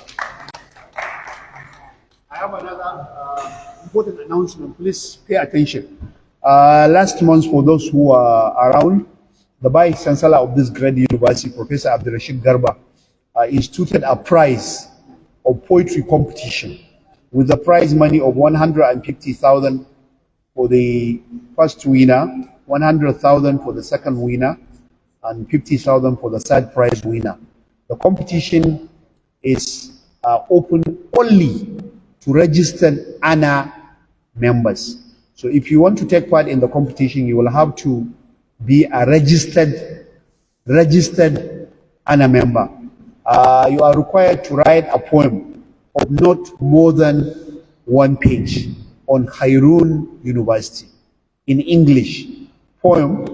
I have another important announcement. Please pay attention. Last month, for those who are around, the Vice Chancellor of this great university, Professor Abdurrashid Garba, instituted a prize of poetry competition with the prize money of 150,000 for the first winner, 100,000 for the second winner, and 50,000 for the third prize winner. The competition is open only to registered ANA members. So if you want to take part in the competition, you will have to be a registered ANA member. You are required to write a poem of not more than 1 page on Khairun University in English. Poem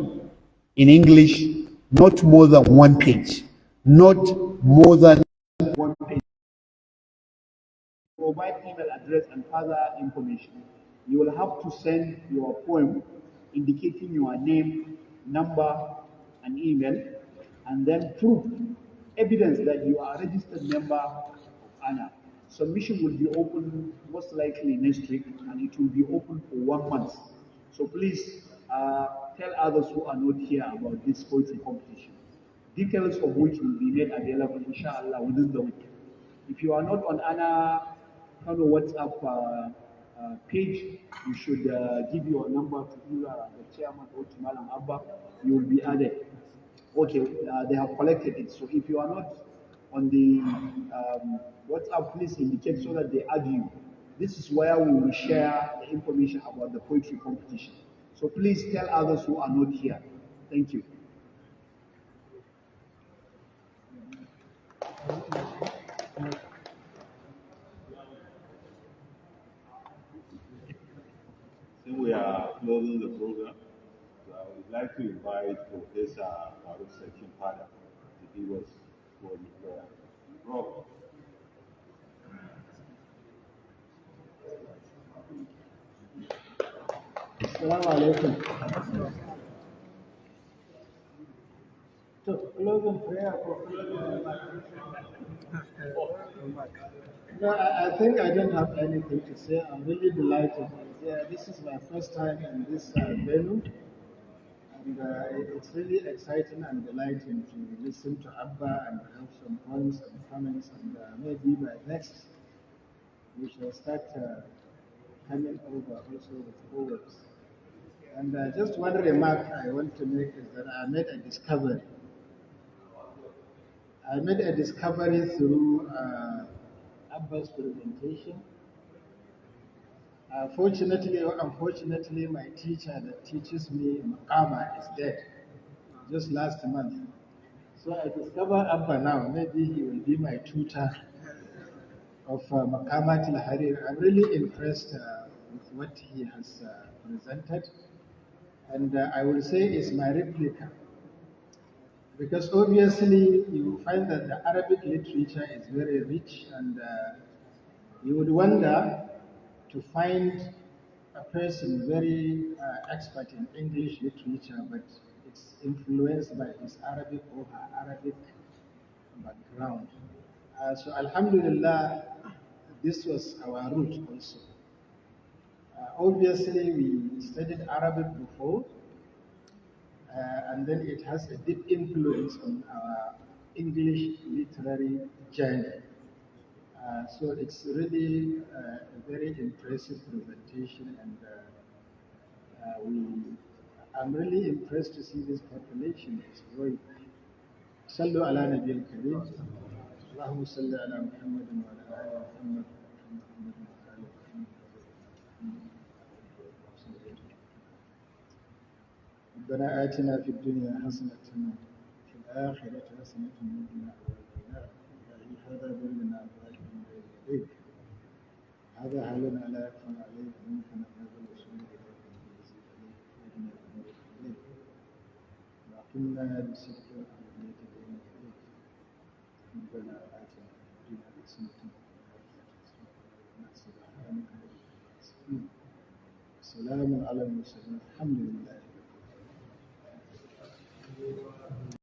in English, not more than 1 page. Not more than 1 page. Provide email address and further information. You will have to send your poem indicating your name, number, and email, and then proof, evidence that you are a registered member of ANA. Submission will be open most likely next week, and it will be open for 1 month. So please tell others who are not here about this poetry competition, details of which will be made available, inshallah, within the week. If you are not on ANA Kano WhatsApp page, you should give your number to either the chairman or to Malam Abba. You will be added. Okay, they have collected it. So if you are not on the WhatsApp, please indicate so that they add you. This is where we will share the information about the poetry competition. So please tell others who are not here. Thank you. Since we are closing the program, so I would like to invite Professor Farooq Section Pada to give us for the prayer. Assalamu alaikum. So, closing prayer for closing remarks. No, I think I don't have anything to say. I'm really delighted. Yeah, this is my first time in this venue, and it's really exciting and delighting to listen to Abba and have some points and comments, and maybe by next we shall start coming over also with forwards. And just one remark I want to make is that I made a discovery. I made a discovery through Abba's presentation. Fortunately or unfortunately, my teacher that teaches me Makama is dead just last month. So I discovered Abba now. Maybe he will be my tutor of Makama Til Harir. I'm really impressed with what he has presented. And I will say it's my replica. Because obviously you find that the Arabic literature is very rich, and you would wonder to find a person very expert in English literature, but it's influenced by his Arabic or her Arabic background. So Alhamdulillah, this was our root also. Obviously, we studied Arabic before, and then it has a deep influence on our English literary journey. So it's really a very impressive presentation, and I'm really impressed to see this population is growing. صلوا على نبي الكريم اللهم صل على محمد وعلى آل محمد محمد وعلى آل محمد. ربنا آتنا في الدنيا حسنة وفي الآخرة حسنة وقنا عذاب النار. هذا بلنا أبواب من بين يديك. هذا حالنا لا يخفى عليك منك نبذ الرسول إليك ونزيد عليك وإنا بنور إليك وأقمنا بصدق الأمنية بين يديك. ربنا آتنا في الدنيا حسنة وفي الآخرة حسنة وقنا سبحانك سلام على المرسلين الحمد لله.